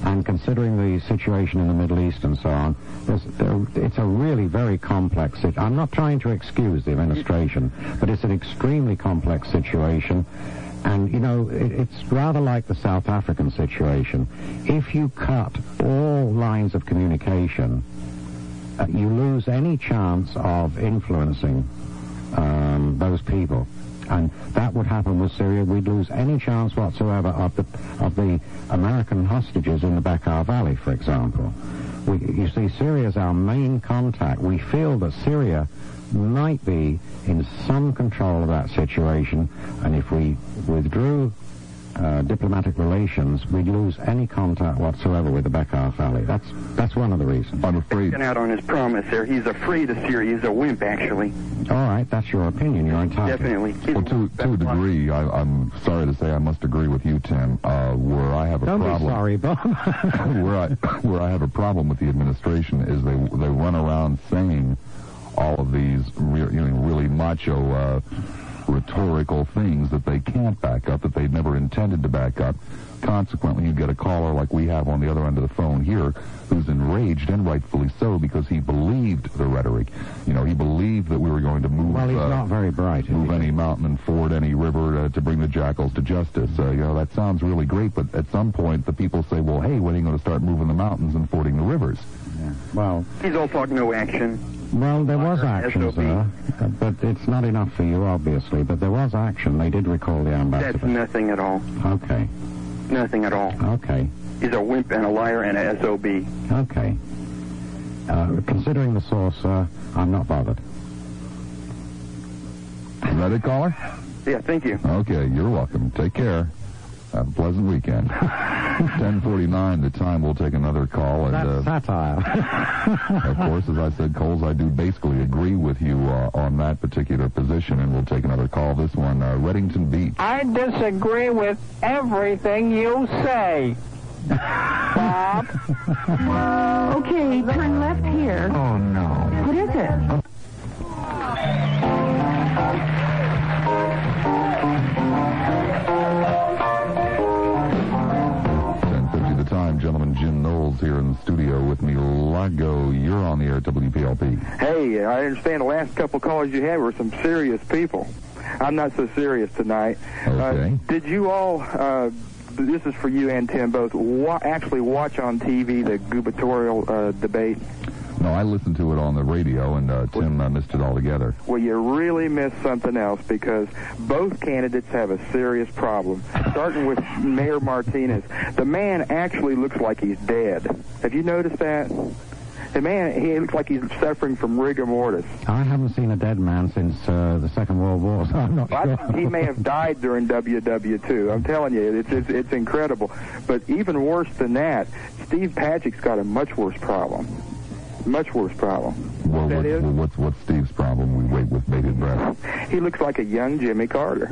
And considering the situation in the Middle East and so on, it's a really very complex situation. I'm not trying to excuse the administration, but it's an extremely complex situation. And, you know, it's rather like the South African situation. If you cut all lines of communication, you lose any chance of influencing those people. And that would happen with Syria. We'd lose any chance whatsoever of the American hostages in the Bekaa Valley, for example. You see, Syria is our main contact. We feel that Syria might be in some control of that situation, and if we withdrew diplomatic relations, we'd lose any contact whatsoever with the Bekaa Valley. That's one of the reasons. I'm afraid. Out on his promise there. He's afraid of Syria. He's a wimp, actually. All right, that's your opinion. You're entitled. Definitely. Well, to a degree, I'm sorry to say I must agree with you, Tim. Where I have a problem. Don't be sorry, Bob. where I have a problem with the administration is they run around saying all of these really macho rhetorical things that they can't back up, that they never intended to back up. Consequently, you get a caller like we have on the other end of the phone here who's enraged, and rightfully so, because he believed the rhetoric. You know, he believed that we were going to move... Well, he's not very bright. Move any mountain and ford any river to bring the jackals to justice. That sounds really great, but at some point the people say, well, hey, when are you going to start moving the mountains and fording the rivers? Yeah. Well... He's all talk, no action. Well, there was action, sir, but it's not enough for you, obviously, but there was action. They did recall the ambassador. That's nothing at all. Okay. Nothing at all. Okay. He's a wimp and a liar and a SOB. Okay. Considering the source, sir, I'm not bothered. Is that it, caller? Yeah, thank you. Okay, you're welcome. Take care. Have a pleasant weekend. 10:49, the time. We'll take another call. That's satire. Of course, as I said, Coles, I do basically agree with you on that particular position, and we'll take another call. This one, Reddington Beach. I disagree with everything you say, Bob. Okay, turn left here. Oh, no. What is it? Gentleman, Jim Knowles here in the studio with me. Lago, you're on the air at WPLP. Hey, I understand the last couple callers you had were some serious people. I'm not so serious tonight. Okay. Did you all, this is for you and Tim both, actually watch on TV the gubernatorial debate? No, I listened to it on the radio, and Tim missed it altogether. Well, you really missed something else, because both candidates have a serious problem. Starting with Mayor Martinez. The man actually looks like he's dead. Have you noticed that? The man, he looks like he's suffering from rigor mortis. I haven't seen a dead man since the Second World War, so I'm not sure. He may have died during WW2. I'm telling you, it's incredible. But even worse than that, Steve Padgett's got a much worse problem. Much worse problem. Well, what's Steve's problem? We wait with bated breath. He looks like a young Jimmy Carter.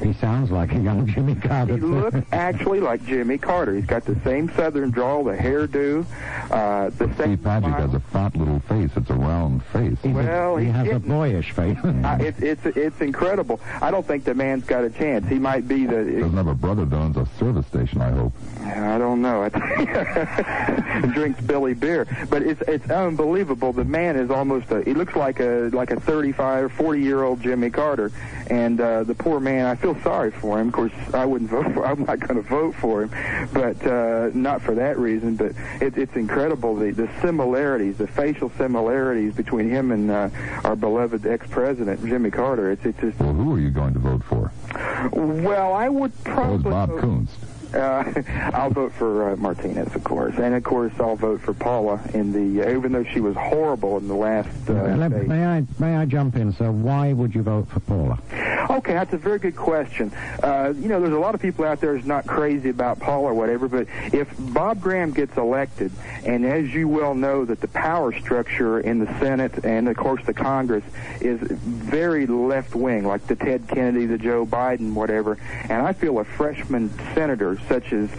He sounds like a young Jimmy Carter. He looks actually like Jimmy Carter. He's got the same southern drawl, the hairdo, Steve Padgett has a fat little face. It's a round face. He has a boyish face. It's incredible. I don't think the man's got a chance. He might be the... Doesn't have a brother that owns a service station, I hope. I don't know. Drinks Billy beer. But it's unbelievable. The man is almost he looks like a 35 or 40-year-old Jimmy Carter. And the poor man, I feel sorry for him. Of course, I wouldn't vote for him. I'm not going to vote for him. But not for that reason. But it's incredible, the similarities, the facial similarities between him and our beloved ex-president, Jimmy Carter. It's just... Well, who are you going to vote for? Well, I would probably... That was Bob Coons. I'll vote for Martinez, of course, and of course I'll vote for Paula in the. Even though she was horrible in the last. May I jump in, sir? Why would you vote for Paula? Okay, that's a very good question. There's a lot of people out there who's not crazy about Paula or whatever, but if Bob Graham gets elected, and as you well know that the power structure in the Senate and of course the Congress is very left wing, like the Ted Kennedy, the Joe Biden, whatever, and I feel a freshman senators such as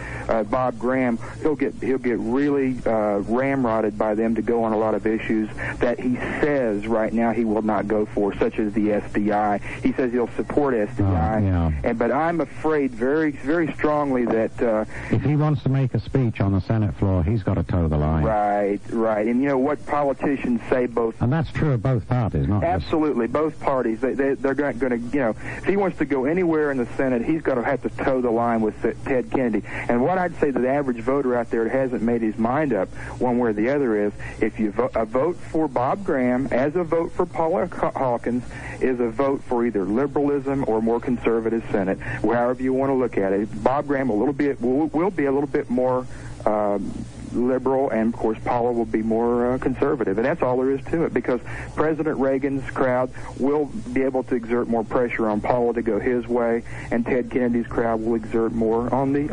Bob Graham, he'll get really ramrodded by them to go on a lot of issues that he says right now he will not go for, such as the SDI. He says he'll support SDI, but I'm afraid very, very strongly that if he wants to make a speech on the Senate floor, he's got to toe the line. Right. And you know what politicians say both. And that's true of both parties, not absolutely both parties. They're going to, you know, if he wants to go anywhere in the Senate, he's going to have to toe the line with Ted Kennedy. And what I'd say to the average voter out there that hasn't made his mind up one way or the other is, if you vote for Bob Graham as a vote for Paula Hawkins is a vote for either liberalism or more conservative Senate, however you want to look at it. Bob Graham will be a little bit more liberal, and of course Paula will be more conservative, and that's all there is to it, because President Reagan's crowd will be able to exert more pressure on Paula to go his way, and Ted Kennedy's crowd will exert more on the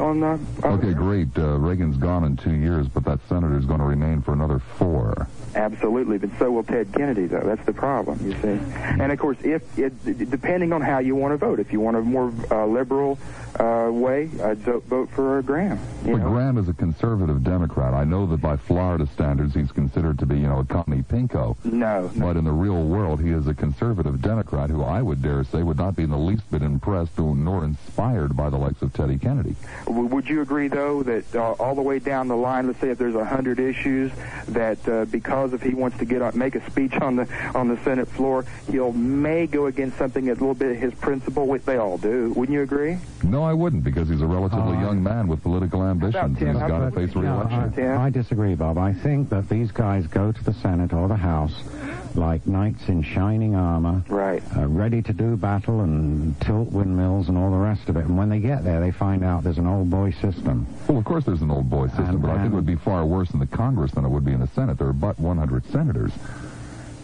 okay, great. Reagan's gone in 2 years, but that senator's going to remain for another 4. Absolutely, but so will Ted Kennedy, though. That's the problem, you see. And of course, depending on how you want to vote, if you want a more liberal way, I'd vote for Graham. But Graham is a conservative Democrat. I know that by Florida standards, he's considered to be, you know, a commie pinko. No. But in the real world, he is a conservative Democrat who I would dare say would not be in the least bit impressed nor inspired by the likes of Teddy Kennedy. Would you agree, though, that all the way down the line, let's say if there's 100 issues, that because if he wants to make a speech on the Senate floor, may go against something that's a little bit of his principle, which they all do. Wouldn't you agree? No, I wouldn't, because he's a relatively young man with political ambitions, and he's got to face re-election. I disagree, Bob. I think that these guys go to the Senate or the House like knights in shining armor, right, ready to do battle and tilt windmills and all the rest of it. And when they get there, they find out there's an old boy system. Well, of course there's an old boy system, but I think it would be far worse in the Congress than it would be in the Senate. There are but 100 senators.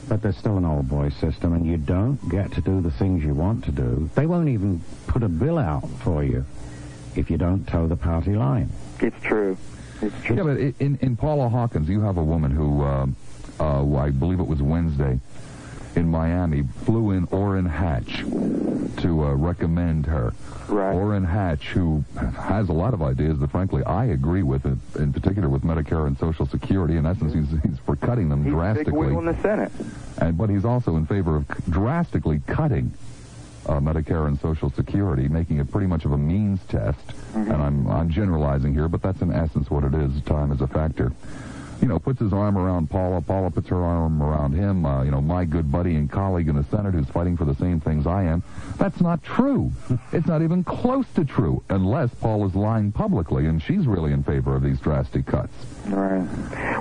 But there's still an old boy system, and you don't get to do the things you want to do. They won't even put a bill out for you if you don't toe the party line. It's true. It's true. Yeah, but in Paula Hawkins, you have a woman who, I believe it was Wednesday, in Miami, flew in Orrin Hatch to recommend her. Right. Orrin Hatch, who has a lot of ideas that, frankly, I agree with, in particular with Medicare and Social Security. In essence, he's for cutting them drastically. He's a big wheel in the Senate. But he's also in favor of drastically cutting Medicare and Social Security, making it pretty much of a means test. Mm-hmm. And I'm generalizing here, but that's in essence what it is. Time is a factor. You know, puts his arm around Paula. Paula puts her arm around him. My good buddy and colleague in the Senate who's fighting for the same things I am. That's not true. It's not even close to true, unless Paula's lying publicly, and she's really in favor of these drastic cuts. Right.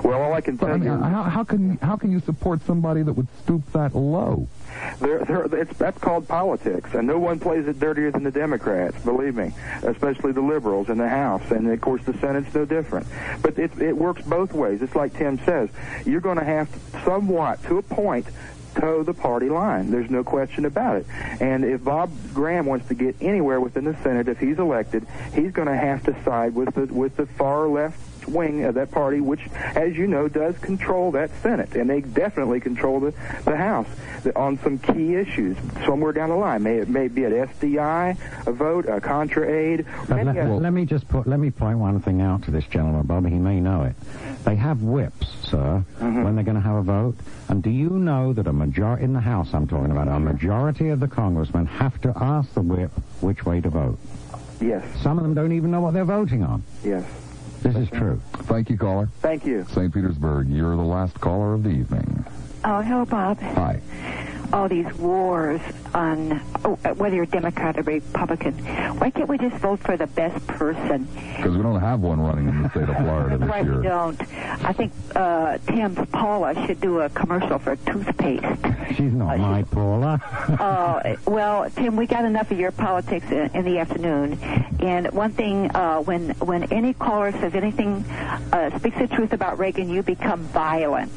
Well, all I can tell you... How can you support somebody that would stoop that low? That's called politics, and no one plays it dirtier than the Democrats, believe me, especially the liberals in the House, and of course the Senate's no different. But it works both ways. It's like Tim says, you're going to have to somewhat, to a point, toe the party line. There's no question about it. And if Bob Graham wants to get anywhere within the Senate, if he's elected, he's going to have to side with the far left wing of that party, which, as you know, does control that Senate, and they definitely control the House on some key issues somewhere down the line. It may be an SDI, a vote, a Contra aid. Let me point one thing out to this gentleman, Bob. He may know it. They have whips, sir, when they're going to have a vote. And do you know that a majority in the House, I'm talking about, a majority of the congressmen have to ask the whip which way to vote? Yes. Some of them don't even know what they're voting on. Yes. This is true. Thank you, caller. Thank you. St. Petersburg, you're the last caller of the evening. Oh, hello, Bob. Hi. All these wars on whether you're Democrat or Republican. Why can't we just vote for the best person? Because we don't have one running in the state of Florida this right, year. We don't. I think Tim's Paula should do a commercial for toothpaste. She's not my Paula. Well, Tim, we got enough of your politics in the afternoon. And one thing, when any caller says anything, speaks the truth about Reagan, you become violent.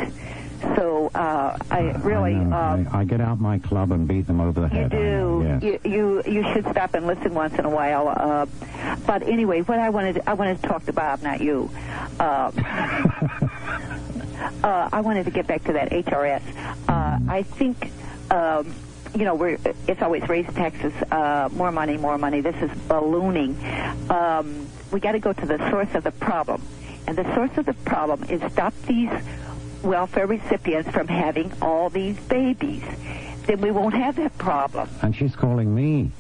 So I really... I get out my club and beat them over the head. You do. Yes. You should stop and listen once in a while. But anyway, what I wanted to talk to Bob, not you. I wanted to get back to that HRS. I think it's always raise taxes, more money, more money. This is ballooning. We got to go to the source of the problem. And the source of the problem is stop these welfare recipients from having all these babies. Then we won't have that problem. And she's calling me.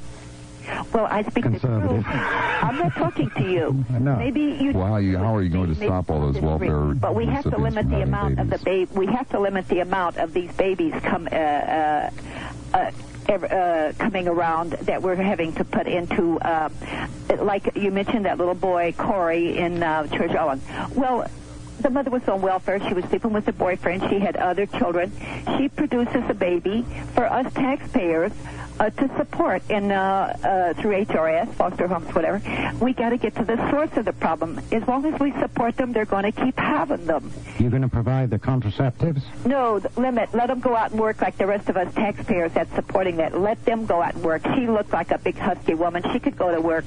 Well, I speak the truth. I'm not talking to you. No. Maybe you. Well, how are you going to stop all those welfare? But we have to limit the amount of the We have to limit the amount of these babies coming around that we're having to put into. Like you mentioned, that little boy Corey in Church Ellen. Well, the mother was on welfare. She was sleeping with a boyfriend. She had other children. She produces a baby for us taxpayers to support through HRS, foster homes, whatever. We got to get to the source of the problem. As long as we support them, they're going to keep having them. You're going to provide the contraceptives? No, let them go out and work like the rest of us taxpayers that's supporting that. Let them go out and work. She looked like a big husky woman. She could go to work.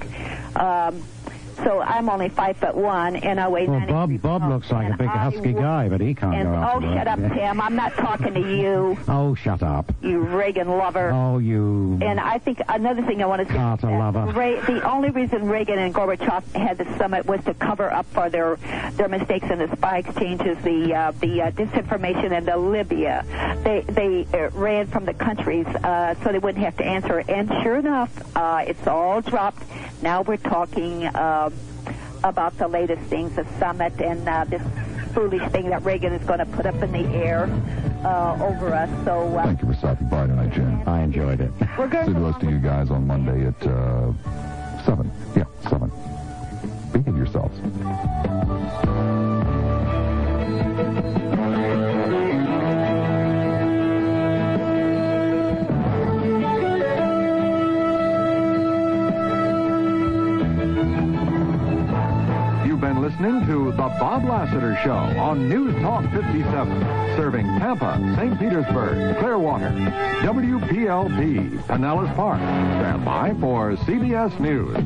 So I'm only 5'1", and I weigh 93 pounds. Bob looks like a big husky guy, but he can't go out to work. Shut up, Tim. I'm not talking to you. Oh, shut up. You Reagan lover. Oh, you... And I think another thing I want to say... Carter lover. The only reason Reagan and Gorbachev had the summit was to cover up for their mistakes in the spy exchanges, the disinformation, and the Libya. They ran from the countries so they wouldn't have to answer. And sure enough, it's all dropped. Now we're talking... about the latest things, the summit, and this foolish thing that Reagan is going to put up in the air over us. So thank you for stopping by tonight, Jen. I enjoyed it. We're going to us to you guys on Monday at 7. Yeah, 7. Behave yourselves. Listening to The Bob Lassiter Show on News Talk 57, serving Tampa, St. Petersburg, Clearwater, WPLP, Pinellas Park. Stand by for CBS News.